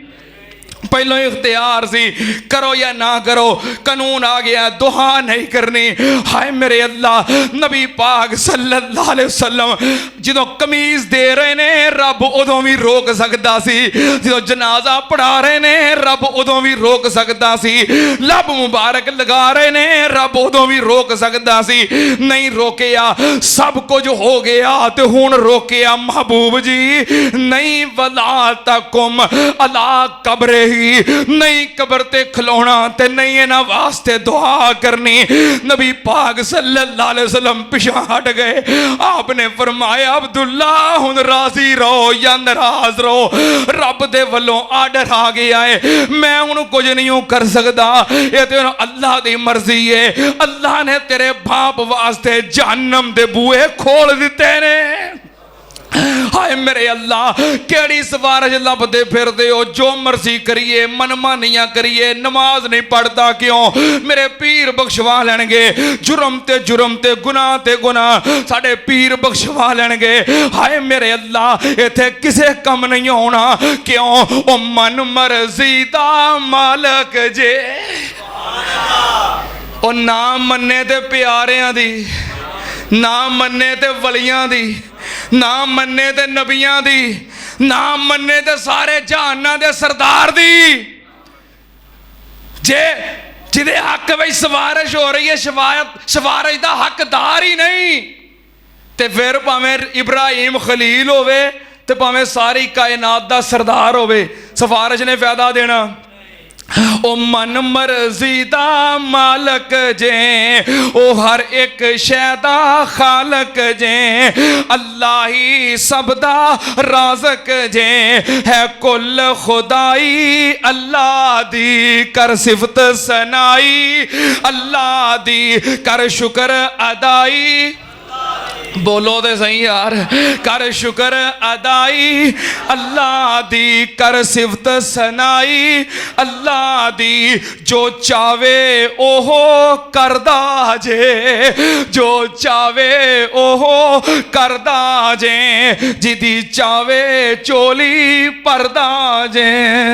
पहलों इख्तियार सी करो या ना करो, कानून आ गया दुआ नहीं करनी। हाय मेरे अल्लाह, नबी पाक सल्लल्लाहु अलैहि वसल्लम जो कमीज दे रहे ने रब उदों भी रोक सकता सी, जो जनाजा पढ़ा रहे ने रब उदों भी रोक सकता सी, लब मुबारक लगा रहे ने रब उदों भी रोक सकता सी, नहीं रोकिया। सब कुछ हो गया तो हुण रोकिया महबूब जी नहीं। वला तकुम अला कब्रे ही, नहीं कब्र ते खलोना ते नहीं इन्हां वास्ते दुआ करनी। नबी पाक सल्लल्लाहु अलैहि वसल्लम पिछा हट गए। आपने फरमाया अब्दुल्ला हुण राजी रहो या नाराज रहो, रब दे वल्लों आर्डर आ गया है, मैं हुण कुछ नहीं कर सकदा, ये ते अल्लाह दी मर्जी है। अल्लाह ने तेरे बाप वास्ते जहन्नम दे बूहे खोल दिते ने। हाय मेरे अल्लाह, केड़ी सिफारिश लभदे फिरदे हो? जो मर्जी करिए, मनमानियां करिए, नमाज नहीं पढ़ता क्यों? मेरे पीर बख्शवा लेंगे। जुर्म ते गुनाह ते गुनाह साडे पीर बख्शवा लेंगे। हाय मेरे अल्लाह, इथे किसे कम नहीं होना क्यों? ओ मन मर्जी दा मालक जे। ओ ना मन्ने ते प्यारियां दी, ना मन्ने ते वलियां दी, ना मन्ने ते नबियां दी, ना मन्ने ते सारे जहाना दे सरदार दी। जे जिदे हक में सिफारिश हो रही है, सिफारिश का हकदार ही नहीं, तो फिर भावें इब्राहिम खलील होवे ते भावें सारी कायनात का सरदार होवे, सिफारिश ने फायदा देना। ओ मन मर्जी दा मालक जे, ओ हर एक शै दा खालक जे, अल्लाह ही सब दा राज़क जे, है कुल खुदाई अल्लाह दी, कर सिफत सनाई अल्लाह दी, कर शुक्र अदाई। बोलो तो सही यार, कर शुक्र अदाई अल्लाह दी, कर सिफत सनाई अल्लाह दी, जो चावे ओहो करदा जे, जो चावे ओहो करदा जे, जिदी चावे चोली भरदा जे,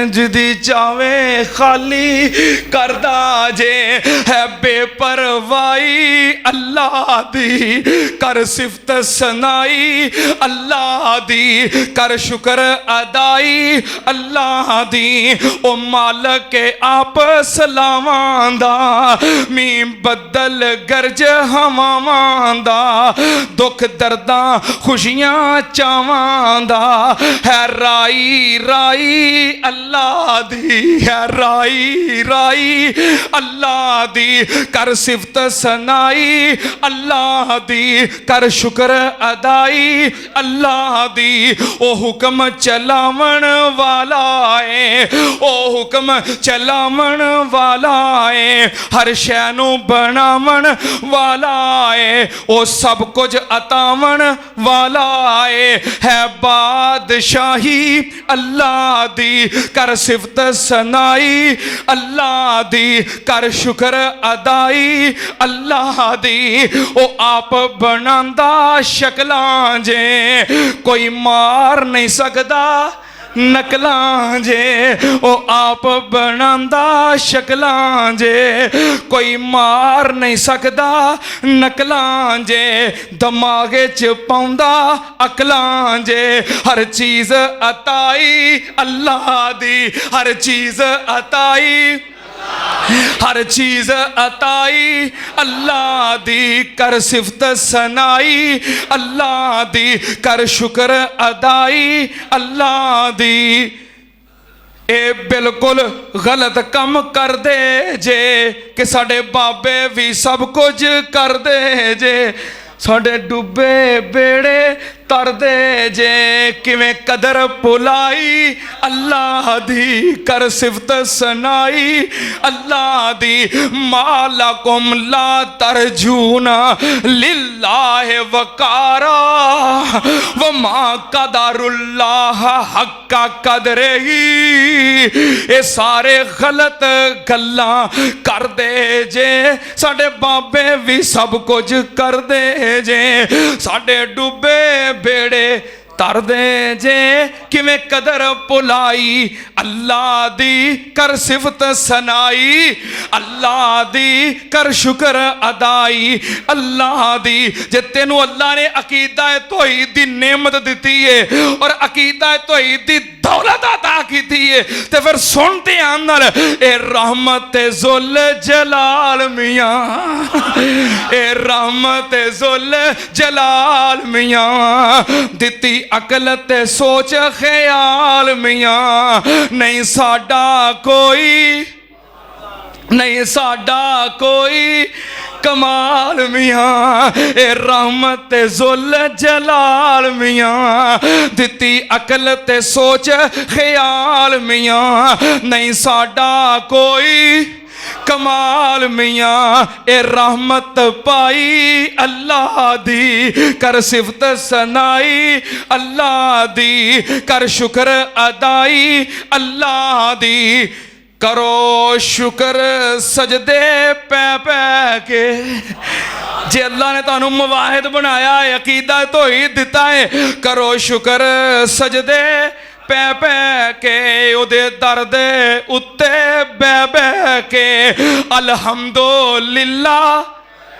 जिदी चावे खाली करदा जे, है बेपरवाही अल्लाह दी, कर सिफत सनाई अल्लाह दी, कर शुक्र अदाई अल्लाह दी। ओ मालक के आप सलावां दा, मी बदल गरज हवावां दा, दुख दर्दां खुशियां चावां दा, है राई राई अल्लाह दी, है राई राई अल्लाह दी, कर सिफत सनाई अल्लाह दी, कर शुक्र अदाई अल्लाह दी। ओ हुक्म चलावन वाला है, ओ हुक्म चलावन वाला है, हर शै नू बनावन वाला है, ओ सब कुछ अतावन वाला है बादशाही अल्लाह दी, कर सिफत सनाई अल्लाह दी, कर शुक्र अदाई अल्लाह दी। ओ आप बनांदा शक्लां जे, कोई मार नहीं सकदा नकलां जे, ओ आप बनांदा शक्लां जे, कोई मार नहीं सकदा नकलां जे, दमागे च पाउंदा अकलां जे, हर चीज अताई अल्लाह दी, हर चीज अताई, हर चीज अताई अल्लाह दी, कर सिफत सनाई अल्लाह दी, कर शुक्र अदाई अल्लाह दी। ए बिल्कुल गलत कम कर दे जे, कि साडे बाबे भी सब कुछ कर दे जे, साडे डुबे बेड़े तर दे जे, किवें कदर भुलाई अल्लाह दी, कर सिफत सनाई अल्लाह दी। मालकुम ला तरजूना लिल्लाहि वकारा, वमा कदरुल्लाह हक्का कदरही। ये सारे गलत गल्लां कर दे जे, साडे बाबे भी सब कुछ कर दे जे, साडे डुबे बेड़े तर दे जे, किवें कदर भुलाई अल्लाह दी, कर सिफत सनाई अल्लाह दी, कर शुक्र अदाई अल्लाह दी। जे तेनू अल्लाह ने अकीदा तौहीद दी नेमत दी है और अकीदा तौहीद दी दौलत अता की है, तो फिर सुन ध्यान नाल, ए रहमत जुल जलाल मियां, ए रहमत जुल जलाल मियां, दिती अकल ते सोच ख्याल मियां, नहीं साडा कोई, नहीं साडा कोई कमाल मियां, ए रहमत जुल जलाल मियां, दिती अकल ते सोच ख्याल मियां, नहीं साडा कोई कमाल मियां, ए रहमत पाई अल्लाह दी, कर सिफत सनाई अल्लाह दी, कर शुक्र अदाई अल्लाह दी। करो शुक्र सजदे पै पै के, जे अल्लाह ने तुहानू मुवाहिद बनाया है, अकीदा तौहीद दिता है, करो शुक्र सजदे पै पै के, उदे दर दे उत्ते बै बै के, अल्हम्दुलिल्लाह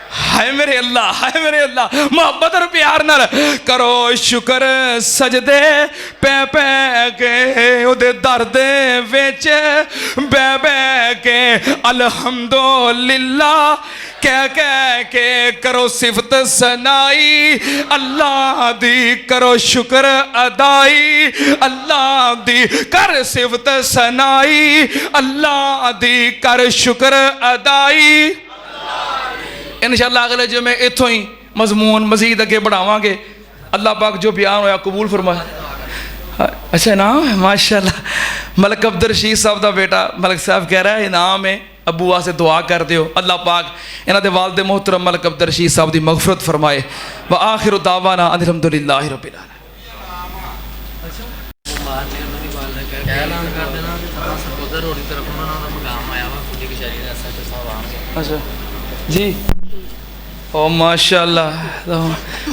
हाय मेरे अल्लाह, हाय मेरे अल्लाह, मोहब्बत और प्यार नाल करो शुक्र सजदे पै पै के उहदे दर दे विच बह बह के अल्हम्दुलिल्लाह कह कह के करो सिफत सनाई अल्लाह दी, करो शुक्र अदाई अल्लाह दी, कर सिफत सनाई अल्लाह दी, कर शुक्र अदाई। इंशाअल्लाह अगले जुमे इत्थों ही मजमून मजीद अगे बढ़ावांगे। अल्लाह पाक जो बयान होया कबूल फरमाए। अच्छा इनाम है माशाअल्लाह। मलक अब्दुल रशीद साहब का बेटा मलक साहब कह रहा है इनाम है, अबू वास्ते दुआ कर दियो अल्लाह पाक इन्हां दे वालिद मोहतरम मलक अब्दुल रशीद साहब की मगफरत फरमाए। व आखिर दावाना अल्हम्दुलिल्लाहि रब्बिल आलमीन। अच्छा जी ओ माशाअल्लाह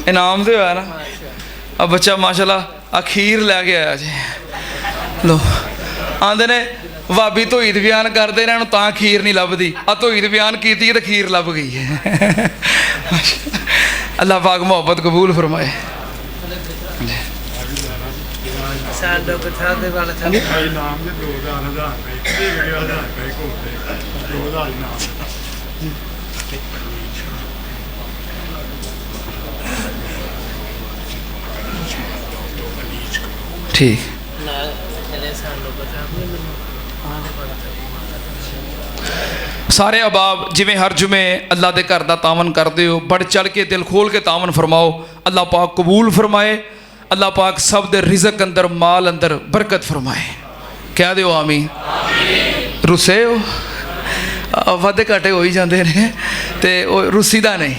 इनाम तो होया ना। अब बच्चा माशाअल्लाह अखीर लैके आया जी। लो आंदे ने भाभी धोईद बयान करते इन्हों तां खीर नहीं लभदी, आ धोईद बयान की तो खीर लभ गई है। अल्लाह पाक मोहब्बत कबूल फरमाए। ठीक सारे अहबाब जिमें हर जुमे अल्लाह के घर का तावन करते हो, बढ़ चढ़ के दिल खोल के तावन फरमाओ। अल्लाह पाक कबूल फरमाए। अल्लाह पाक सब दे रिज़क अंदर माल अंदर बरकत फरमाए। कह दो आमीन। रुसे हो वादे घाटे हो ही जाते हैं तो रुसी का नहीं।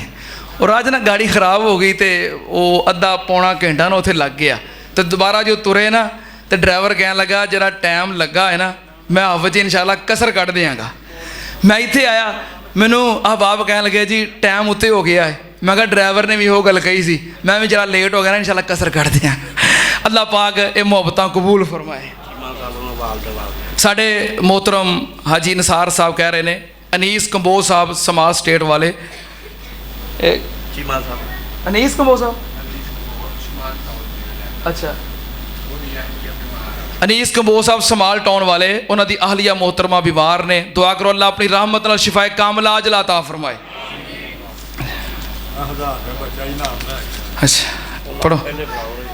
और अज ना गाड़ी खराब हो गई तो वो अद्धा पौना घंटा ना उत्थे लग गया तो दोबारा जो तुरे ना तो ड्राइवर कह लगा जरा टाइम लगा है ना मैं हफ़ इंशाअल्लाह कसर कढ़ देंगा। मैं इत्थे आया मैनू अहबाब कह लगे जी टाइम उत्ते हो गया है। मैं कहा ड्राइवर ने भी वो गल कही सी, मैं भी जरा लेट हो गया ना इंशाअल्लाह कसर कढ़ दें। अल्लाह पाक ये मुहब्बतां कबूल फरमाए। साढ़े मोहतरम हाजी निसार साहब कह रहे हैं अनीस कंबोज साहब समाज स्टेट वाले। अनीस कंबोज साहब अच्छा अनीस कंबोज साहब समाल टाउन वाले उन्होंने अहलिया मोहतरमा बीमार ने। दुआ करो अल्लाह अपनी रहमत नाल शिफाए कामिला अजला अता फरमाए। अच्छा पढ़ो।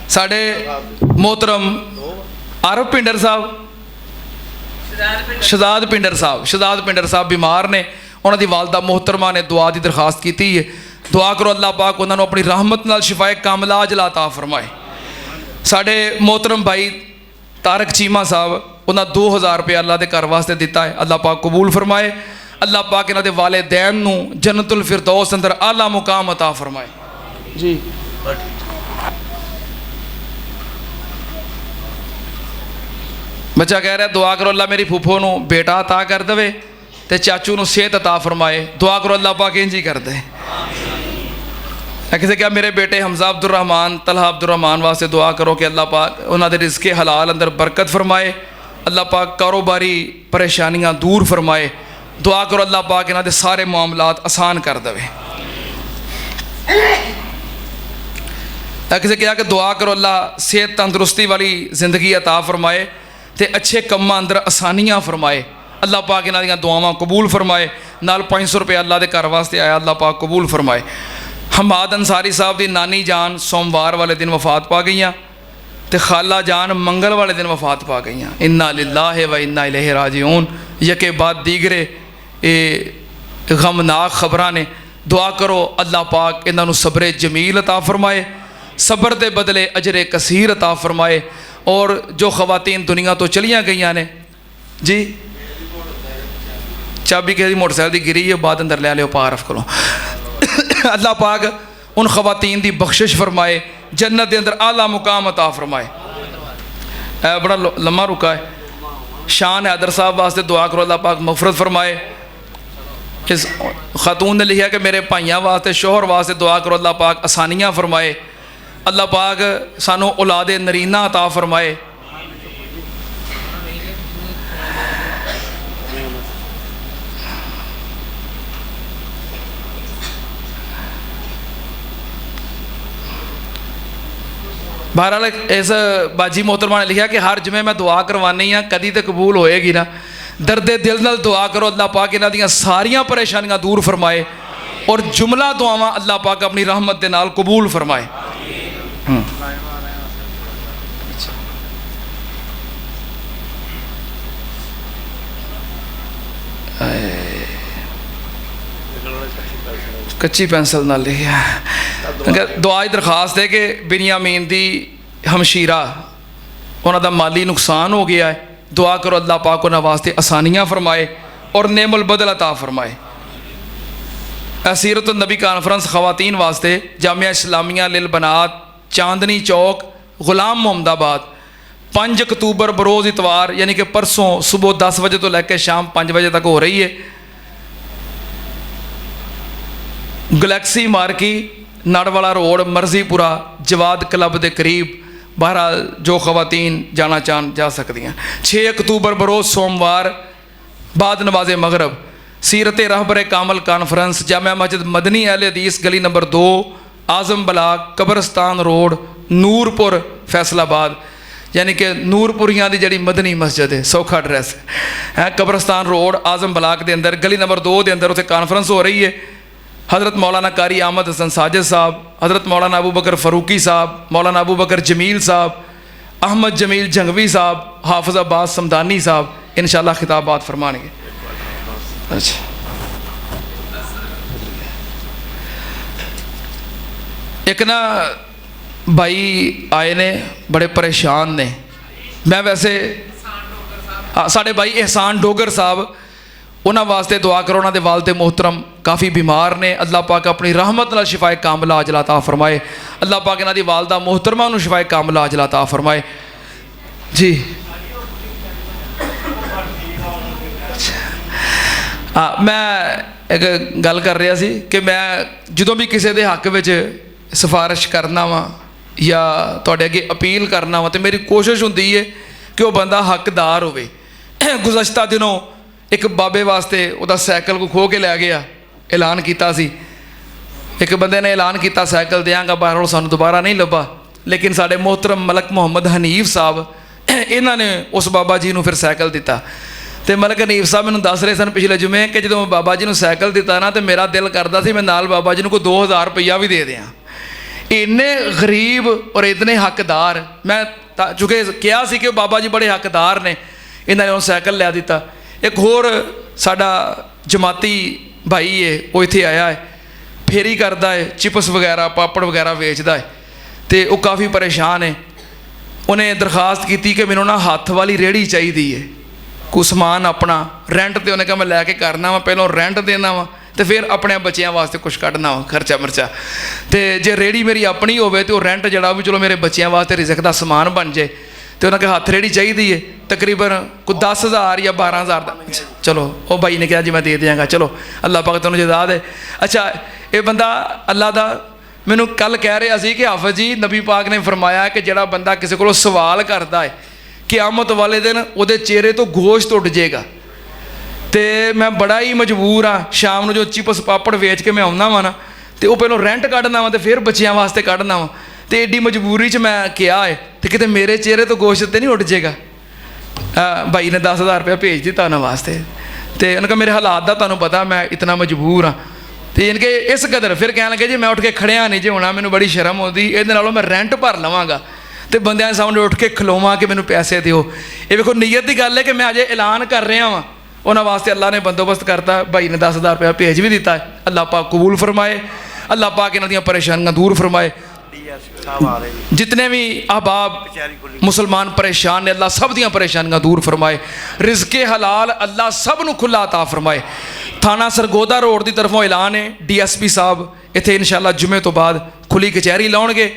साढ़े मोहतरम आरफ पिंडर साहब शहजाद पिंडर साहब बीमार ने। उन्होंने वालदा मोहतरमा ने दुआ की दरखास्त की है। दुआ करो अल्लाह पाक उन्होंने अपनी रहमत नाल शिफाए कामिला अजला अता फरमाए। साढ़े मोहतरम भाई तारक चीमा साहब उन्हें 2000 रुपया अल्लाह के घर वास्ते दिता है। अल्लाह पाक कबूल फरमाए। अल्लाह पाक इन्होंने वालिदैन नूं जन्नतुल फिरदौस अंदर आला मुकाम अता फरमाए। जी बच्चा कह रहा दुआ करो अल्लाह मेरी फूफो नूं बेटा अता कर दे तो चाचू नूं सेहत अता फरमाए। दुआ करो अल्लाह पाक इंज ही कर दे। किसी क्या मेरे बेटे हमजा अब्दुल रहमान तलहा अब्दुल रहमान वास्ते दुआ करो कि अल्लाह पाक उन्होंने रिज़्क़े हलाल अंदर बरकत फरमाए। अल्लाह पाक कारोबारी परेशानियां दूर फरमाए। दुआ करो अल्लाह पाक इन्होंने सारे मामलात आसान कर दे। किसी क्या कि दुआ करो अल्लाह सेहत तंदुरुस्ती वाली ज़िंदगी अता फरमाए तो अच्छे कम्मां अंदर आसानियां फरमाए। अल्लाह पाक इन्हां दियां दुआवां कबूल फरमाए। नाल 500 रुपया अल्लाह के घर वास्ते आया। अल्लाह पाक कबूल फरमाए। हमाद अंसारी साहब की नानी जान सोमवार वाले दिन वफात पा गई तो खाला जान मंगल वाले दिन वफात पा गई। इन्ना लिल्लाहि व इन्ना इलैहि राजिऊन यके बाद दीगरे ये गमनाक खबरां ने। दुआ करो अल्लाह पाक इन्हों सब्रे जमील अता फरमाए, सब्र के बदले अजरे कसीर अता फरमाए। और जो खवातीन दुनिया तो चलियाँ गई ने जी चाबी किसी मोटरसाइकिल की गिरी है बाद अंदर लै लियो पारफ को। अल्लाह पाक उन खवातीन की बख्शिश फरमाए, जन्नत के अंदर आला मुकाम अता फरमाए। बड़ा लम्मा रुका है। शान हैदर साहब वास्ते दुआ करो अल्लाह पाक मफरत फरमाए। इस खातून ने लिखा कि मेरे भाइयों वास्ते शोहर वास्ते दुआ करो अल्लाह पाक आसानियाँ फरमाए। अल्लाह पाक सानू औलादे नरीना अता फरमाए। बहरहाल इस बाजी मोहतरमा ने लिखा कि हर जुमे मैं दुआ करवानी हाँ, कदी तो कबूल होएगी ना। दर्दे दिल नाल दुआ करो, अल्लाह पाक इन्हां दियां सारियां परेशानियां दूर फरमाए और जुमला दुआवां अल्लाह पाक अपनी रहमत दे नाल कबूल फरमाए। कच्ची पेंसिल नाल लिखिया दुआ की दरखास्त है कि बिनियामीन दी हमशीरा उन्हां दा माली नुकसान हो गया है, दुआ करो अल्लाह पाक उन्हां वास्ते आसानियां फरमाए और नेमुल बदल अता फरमाए। सीरत नबी कॉन्फ्रेंस खवातीन वास्ते जामिया इस्लामिया लिल बनात चांदनी चौक गुलाम मोहम्मदाबाद 5 अक्तूबर बरोज़ इतवार यानी कि परसों सुबह 10 बजे तो लैके शाम 5 बजे तक हो रही है। Galaxy marquee नाड़वाला road मरजीपुरा Jawad club के करीब। बहरहाल जो खवातीन जाना चाहन जा सकती हैं। 6 अक्तूबर बरोज़ सोमवार बाद नमाज मगरब सीरत रहबर कामल कॉन्फ्रेंस जामिया मस्जिद मदनी अहले हदीस गली नंबर 2 आज़म बलाक कब्रस्तान रोड नूरपुर फैसलाबाद यानी कि नूरपुरियां की जी मदनी मस्जिद है, सौखा एड्रैस है कब्रस्तान रोड आज़म बलाक के अंदर गली नंबर 2 के अंदर उत्थे कॉन्फ्रेंस हो रही है। हज़रत मौलाना कारी अहमद हसन साजिद साहब, हज़रत मौलाना अबू बकर फ़रूकी साहब, मौलाना अबू बकर जमील साहब, अहमद जमील जंगवी साहब, हाफिज़ अब्बास समदानी साहब इंशाअल्लाह खिताबात फरमाएंगे। अच्छा एक ना भाई आए ने बड़े परेशान ने। मैं वैसे साढ़े भाई एहसान डोगर साहब उन्होंने वास्ते दुआ करो, उन्होंने वालदे मोहतरम काफ़ी बीमार ने, अल्लाह पाक अपनी रहमत नाल शिफाए कामला अजला अता फरमाए। अल्लाह पाक इन्हां दी वालदा मोहतरमा नूं शिफाए कामला अजला अता फरमाए जी। मैं एक गल कर रहा सी कि मैं जो भी किसी के हक में सिफारिश करना वा या तुहाडे अगे अपील करना वा तो मेरी कोशिश होंदी है कि वह बंदा हकदार होवे। गुज़श्ता दिनों एक बाबे वास्ते उहदा साइकिल को खो के लै गया, ऐलान किया सी एक बंदे ने ऐलान किया साइकिल देंगा, बहरहाल सानू दोबारा नहीं लभा। लेकिन साडे मोहतरम मलक मुहम्मद हनीफ साहब इन्हां ने उस बाबा जी नूं फिर साइकिल दिता। तो मलक हनीफ साहब मैनूं दस रहे सन पिछले जुमे कि जो बाबा जी नूं साइकिल दिता ना तो मेरा दिल करता सी मैं नाल बाबा जी नूं कोई 2000 रुपया भी दे दियां। इन्ने गरीब और इतने हकदार, मैं चूँकि कहा सी कि बाबा जी बड़े हकदार ने, इन्होंने उन्होंने साइकिल लिया दिता। एक होर साडा जमाती भाई है वो इत्थे आया है, फेरी करता है, चिप्स वगैरह पापड़ वगैरह वेचता है तो वह काफ़ी परेशान है। उन्हें दरखास्त की कि मैनू ना हत्थ वाली रेहड़ी चाहिए है, कुछ समान अपना रेंट पर उन्हें कहा मैं लैके करना वा, पहलों रेंट देना वा तो फिर अपने बच्चों वास्ते कुछ कढ़ना वा खर्चा मर्चा। तो जे रेहड़ी मेरी अपनी होवे तो रेंट जड़ा भी चलो मेरे बच्चों वास्ते रिजक का समान बन जाए। तो उन्होंने कहा हत्थ रेहड़ी चाहिए है तकरीबन कोई 10,000 या 12,000 का। चलो वो भाई ने कहा जी मैं दे देंगा, चलो अल्लाह पाक तुहानूं जज़ा दे। अच्छा ये बंदा अल्लाह दा मैनूं कल कह रहा सी कि हाफिज़ जी नबी पाक ने फरमाया कि जिहड़ा बंदा किसी को सवाल करता है क़यामत वाले दिन उहदे चेहरे तो गोश्त उठ जाएगा। तो मैं बड़ा ही मजबूर हाँ, शाम को जो चिप्स पापड़ वेच के मैं आना वा ना तो वह पहलों रेंट कढ़ना वा तो फिर बच्चों वास्ते कढ़ना वा। तो एडी मजबूरी च मैं क्या है तो कितने मेरे चेहरे तो गोश्त तो नहीं उठ जाएगा। भाई ने 10,000 रुपया भेज दिता उन्होंने वास्ते। तो उन्होंने कहा मेरे हालात का तुहानूं पता मैं इतना मजबूर हाँ। तो इनके इस कदर फिर कह लगे जी मैं उठ के खड़िया नहीं जो होना, मैनूं बड़ी शर्म होती, ये मैं रेंट भर लवांगा तो बंदियां दे सामने उठ के खलोवां कि मैनूं पैसे दिओ। ये देखो नीयत की गल है कि मैं अजे ऐलान कर रहा वा, उन्होंने वास्ते अल्लाह ने बंदोबस्त करता। भाई ने 10,000 रुपया भेज भी दिता है, अल्लाह पाक कबूल फरमाए, अल्लाह पाक इन्हां दियां परेशानियां दूर फरमाए। जितने भी अहबाब मुसलमान परेशान ने अल्लाह सब दियां परेशानियां दूर फरमाए, रिज़्क़े हलाल अल्लाह सब नूं खुला अता फरमाए। थाना सरगोदा रोड की तरफों ऐलान है DSP साहब इत्थे इंशाअल्लाह जुमे तो बाद खुली कचहरी लाउणगे।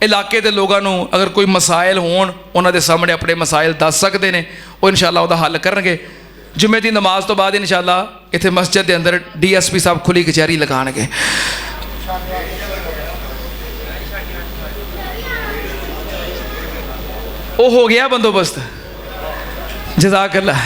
इलाके के लोगों को अगर कोई मसाइल होण उन्हां दे सामने अपने मसाइल दस सकते हैं, वो इंशाअल्लाह उहदा हल करनगे। जुमे की नमाज तो बाद इंशाअल्लाह इत्थे मस्जिद के अंदर DSP साहब खुली कचहरी लगाणगे। वो हो गया बंदोबस्त, जज़ाकल्लाह।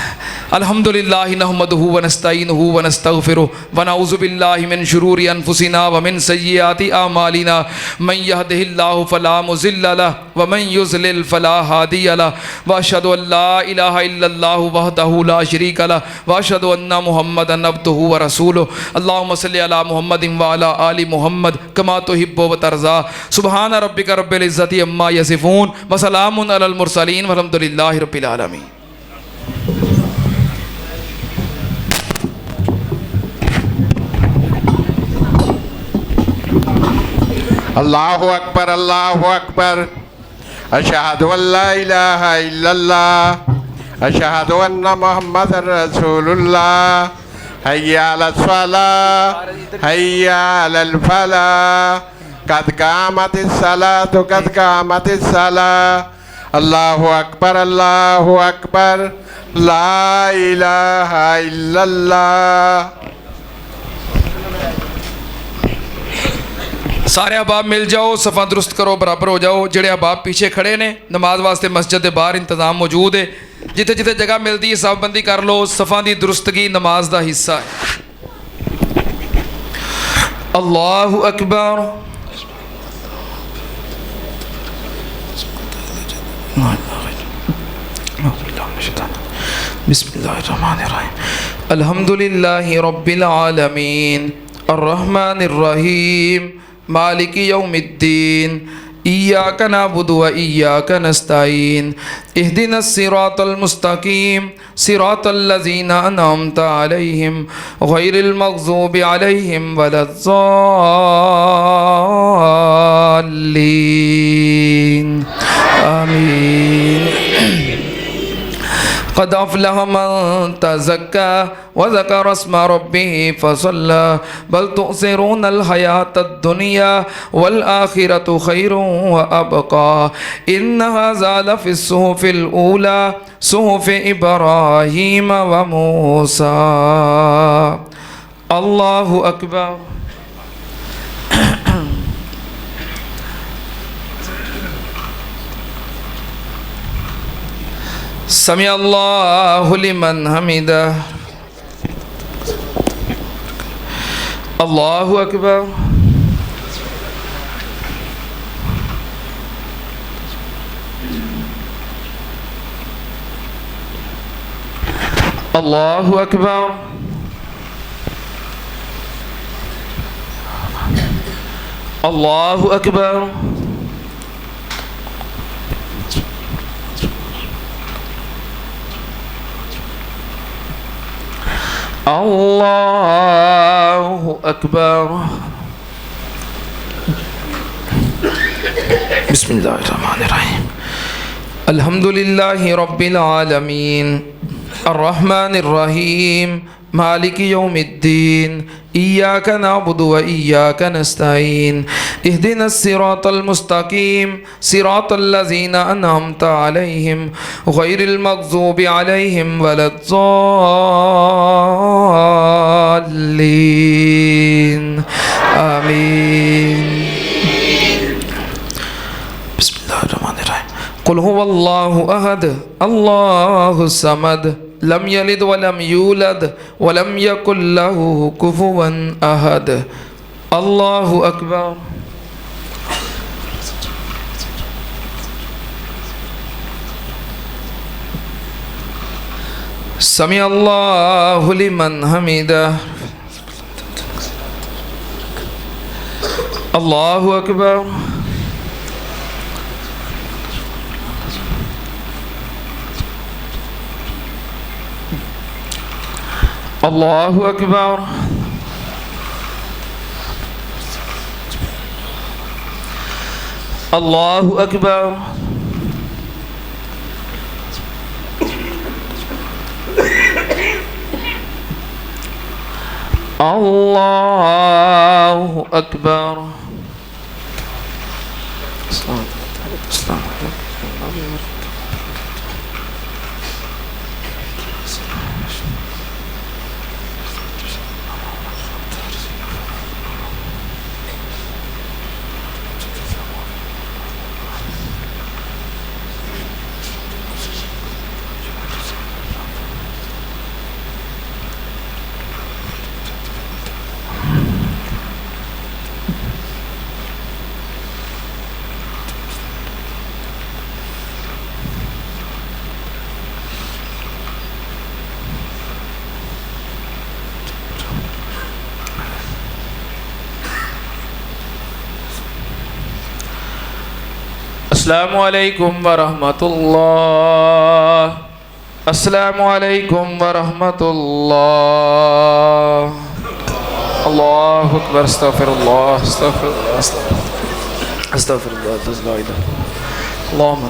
अल्हम्दुलिल्लाहि नहमदुहु व नस्तईनुहु व नस्तगफिरुहु व नऊज़ु बिल्लाहि मिन शुरूरि अनफुसिना व मिन सय्यिआति आमालिना मन यहदिहिल्लाहु फला मुज़िल्ल लहु व मन युज़लिल फला हादिय लहु व अशहदु अन ला इलाहा इल्लल्लाहु वहदहु ला शरीक लहु व अशहदु अन्ना मुहम्मदन अब्दुहु व रसूलुहु अल्लाहुम्मा सल्लि अला मुहम्मदिन व अला आलि मुहम्मद कमा तुहिब्बु व तर्ज़ा सुब्हान रब्बिका रब्बिल इज़्ज़ति अम्मा यसिफून व सलामुन अलल मुरसलीन वल्हम्दुलिल्लाहि रब्बिल आलमीन। अल्लाहु अकबर अल्लाहु अकबर। अशहदु अल्ला इलाहा इल्लल्लाह अशहदु अन्ना मुहम्मदर रसूलुल्लाह हय्या अलस सलाह हय्या अलल फलाह कद कामतिस सलातु कद कामतिस सलाह। अल्लाहु अकबर ला इलाहा इल्लल्लाह। सारे अहबाब मिल जाओ, सफ़ा दुरुस्त करो, बराबर हो जाओ। जेड़े अहबाब पीछे खड़े ने, नमाज वास्ते मस्जिद के बाहर इंतजाम मौजूद है, जिथे जिथे जगह मिलती है साफबंदी कर लो। सफ़ा की दुरुस्तगी नमाज का हिस्सा है। अल्लाहु अकबर। बिस्मिल्लाहिर्रहमानिर्रहीम। अल्हम्दुलिल्लाहि रब्बिल आलमीन अर्रहमानिर रहीम मालिकी यौमिद्दीन इय्याका नअबुदु व इय्याका नस्तईन इहदिनस सिरातल मुस्तकीम सिरातल लज़ीना अनअमता अलैहिम गैरिल मग़ज़ूबि अलैहिम वलद्दाल्लीन आमीन। क़द अफ़लह मन तज़क्का व ज़करा अस्म रब्बिही फ़सल्ला बल तुअसिरूनल हयातद दुनिया वल आखिरतु खैरुन व अबक़ा इन्न हाज़ा लफ़िस सुहुफ़िल ऊला सुहुफ़ि इब्राहीम व मूसा। अल्लाहु अकबर। समी अल्लाहु लिमन हमिदा। अल्लाहु अकबर। अल्लाहु अकबर। अल्लाहु अकबर। अल्लाहु अकबर। बिस्मिल्लाहिर्रहमानिर्रहीम। अल्हम्दुलिल्लाहि रब्बिल आलमीन अर्रहमानिर रहीम मालिकी यौमिद्दीन इय्याका नअबुदु व इय्याका नस्तईन इहदिनस सिरातल मुस्तकीम सिरातल लज़ीना अनअमता अलैहिम गैरिल मग़ज़ूबि अलैहिम वलद्दाल्लीन आमीन। बिस्मिल्लाहिर्रहमानिर्रहीम। कुल हुवल्लाहु अहद अल्लाहुस समद लम यलिद वलम यूलद वलम यकुल लहू कुफुवन अहद। अल्लाहु अकबर। समी अल्लाहु लिमन हमिदा। अल्लाहु अकबर। अल्लाहु अकबर। अल्लाहु अकबर। अल्लाहु अकबर। अस्सलामु अलैकुम व रहमतुल्लाह। अस्सलामु अलैकुम व रहमतुल्लाह। अल्लाहु अकबर। अस्तगफिरुल्लाह अस्तगफिरुल्लाह अस्तगफिरुल्लाह अस्तगफिरुल्लाह। अल्लाहुम्मा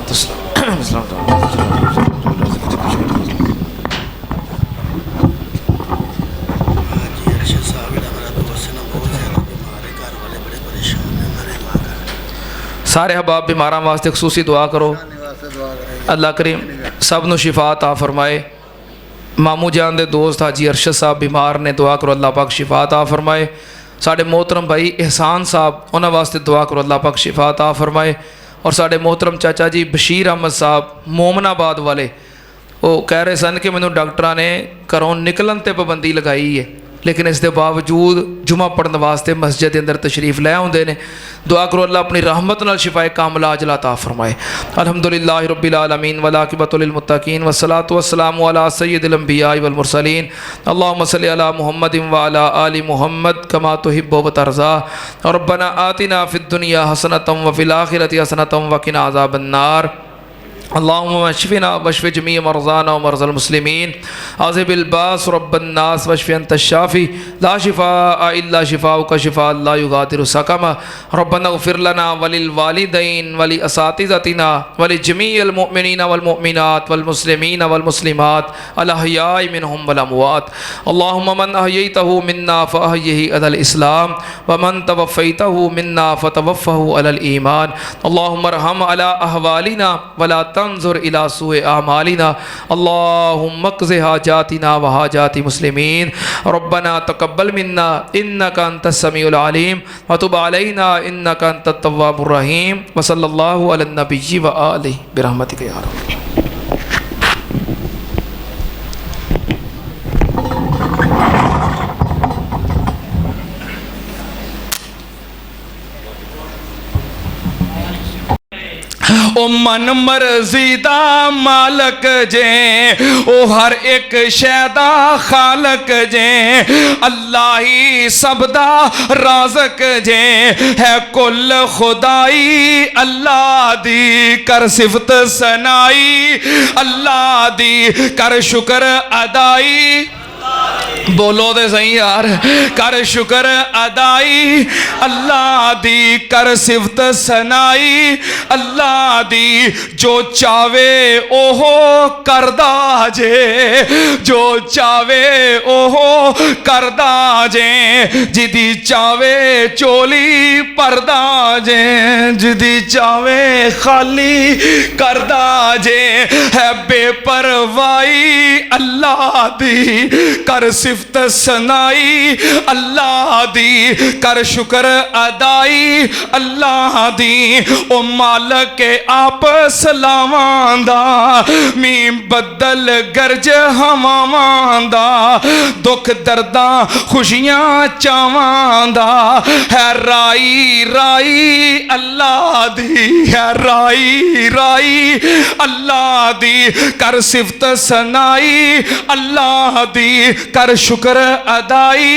सारे हबाब बीमारां वास्ते खसूसी दुआ करो। अल्लाह करीम सब नूं शिफा अता फरमाए। मामू जान दे दोस्त हाजी अरशद साहब बीमार ने, दुआ करो अल्लाह पाक शिफा अता फरमाए। साढ़े मोहतरम भाई एहसान साहब, उन्होंने वास्ते दुआ करो अल्लाह पाक शिफा अता फरमाए। और साढ़े मोहतरम चाचा जी बशीर अहमद साहब मोमनाबाद वाले, वो कह रहे सन कि मैनू डॉक्टर ने घरों निकलन ते पाबंदी लगाई है, लेकिन इसके बावजूद जुमा पढ़ने वास्ते मस्जिद के अंदर तशरीफ़ लै आउंदे ने। दुआ करो अल्लाह अपनी रहमत नाल शिफाए कामिला अजला अता फरमाए। अल्हम्दुलिल्लाहि रब्बिल आलमीन वल आक़िबतु लिल मुत्तक़ीन वस्सलातु वस्सलामु अला सय्यिदिल अंबिया वल मुरसलीन। अल्लाहुम्मा सल्लि अला मुहम्मदिन व अला आलि मुहम्मद कमा तुहिब्बु व तर्ज़ा। रब्बना आतिना फिद दुनिया हसनतम व फिल आखिरति हसनतम व क़िना अज़ाबन्नार। अल्लाहुम्मा वश्फिना वश्फि जमी मरज़ाना व मरज़ल मुस्लिमीन। आज़िबिल बास रब्बन्नास वश्फि अंत शाफ़ी ला शिफ़ा इल्ला शिफ़ाउका शिफ़ा ला युगादिरु सकमा। रब्बना इग़फिर लना वलिल वालिदैन वलि असातिज़तिना वलि जमीइल मुमिनीना वल मुमिनात वल मुस्लिमीना वल मुस्लिमात अल अहयाइ मिनहुम वल अमवात। अल्लाहुम्मा मन अहयैतहु मिन्ना फ़अहयिहि अलल इस्लाम व मन तवफ़्फ़ैतहु मिन्ना फ़तवफ़्फ़हु अलल ईमान। अल्लाहुम्मा अर्हम अला अहवालिना वला तंजुर इला सुए आमालिना। अल्लाहुम्मा क़ज़ि हाजातिना व हाजाति मुस्लिमीन। रब्बना तक़ब्बल मिन्ना इन्नका अंतस समीउल अलीम व तुब अलैना इन्नका अंतत तव्वाबुर रहीम। व सल्लल्लाहु अलन नबिय्यि व आलिहि बिरहमतिका या रब्ब। ओ मन मर्जी दा मालक जे, ओ हर एक शैदा खालक जे, अल्लाह ही सबदा राज़क जे, है कुल खुदाई अल्लाह दी, कर सिफत सनाई अल्लाह दी, कर शुक्र अदाई। बोलो दे सही यार। कर शुक्र अदाई अल्लाह दी, कर सिफत सनाई अल्लाह दी, जो चावे ओहो करदा जे, जो चावे ओहो करदा जे, जिदी चावे चोली परदा जे, जिदी चावे खाली करदा जे, है बेपरवाही अल्लाह दी, कर सिफत सनाई अल्लाह दी, कर शुक्र अदाई अल्लाह दी। ओ मालक के आप सलावांदा, मी बदल गरज हवावांदा, दुख दर्दां खुशियां चावांदा, है राई राई अल्लाह दी, है राई राई अल्लाह दी, कर सिफत सनाई अल्लाह दी, कर शुक्र अदाई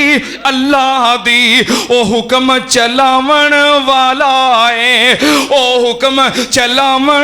अल्लाह दी। ओ हुक्म चलावन वाला है, ओ हुक्म चलावन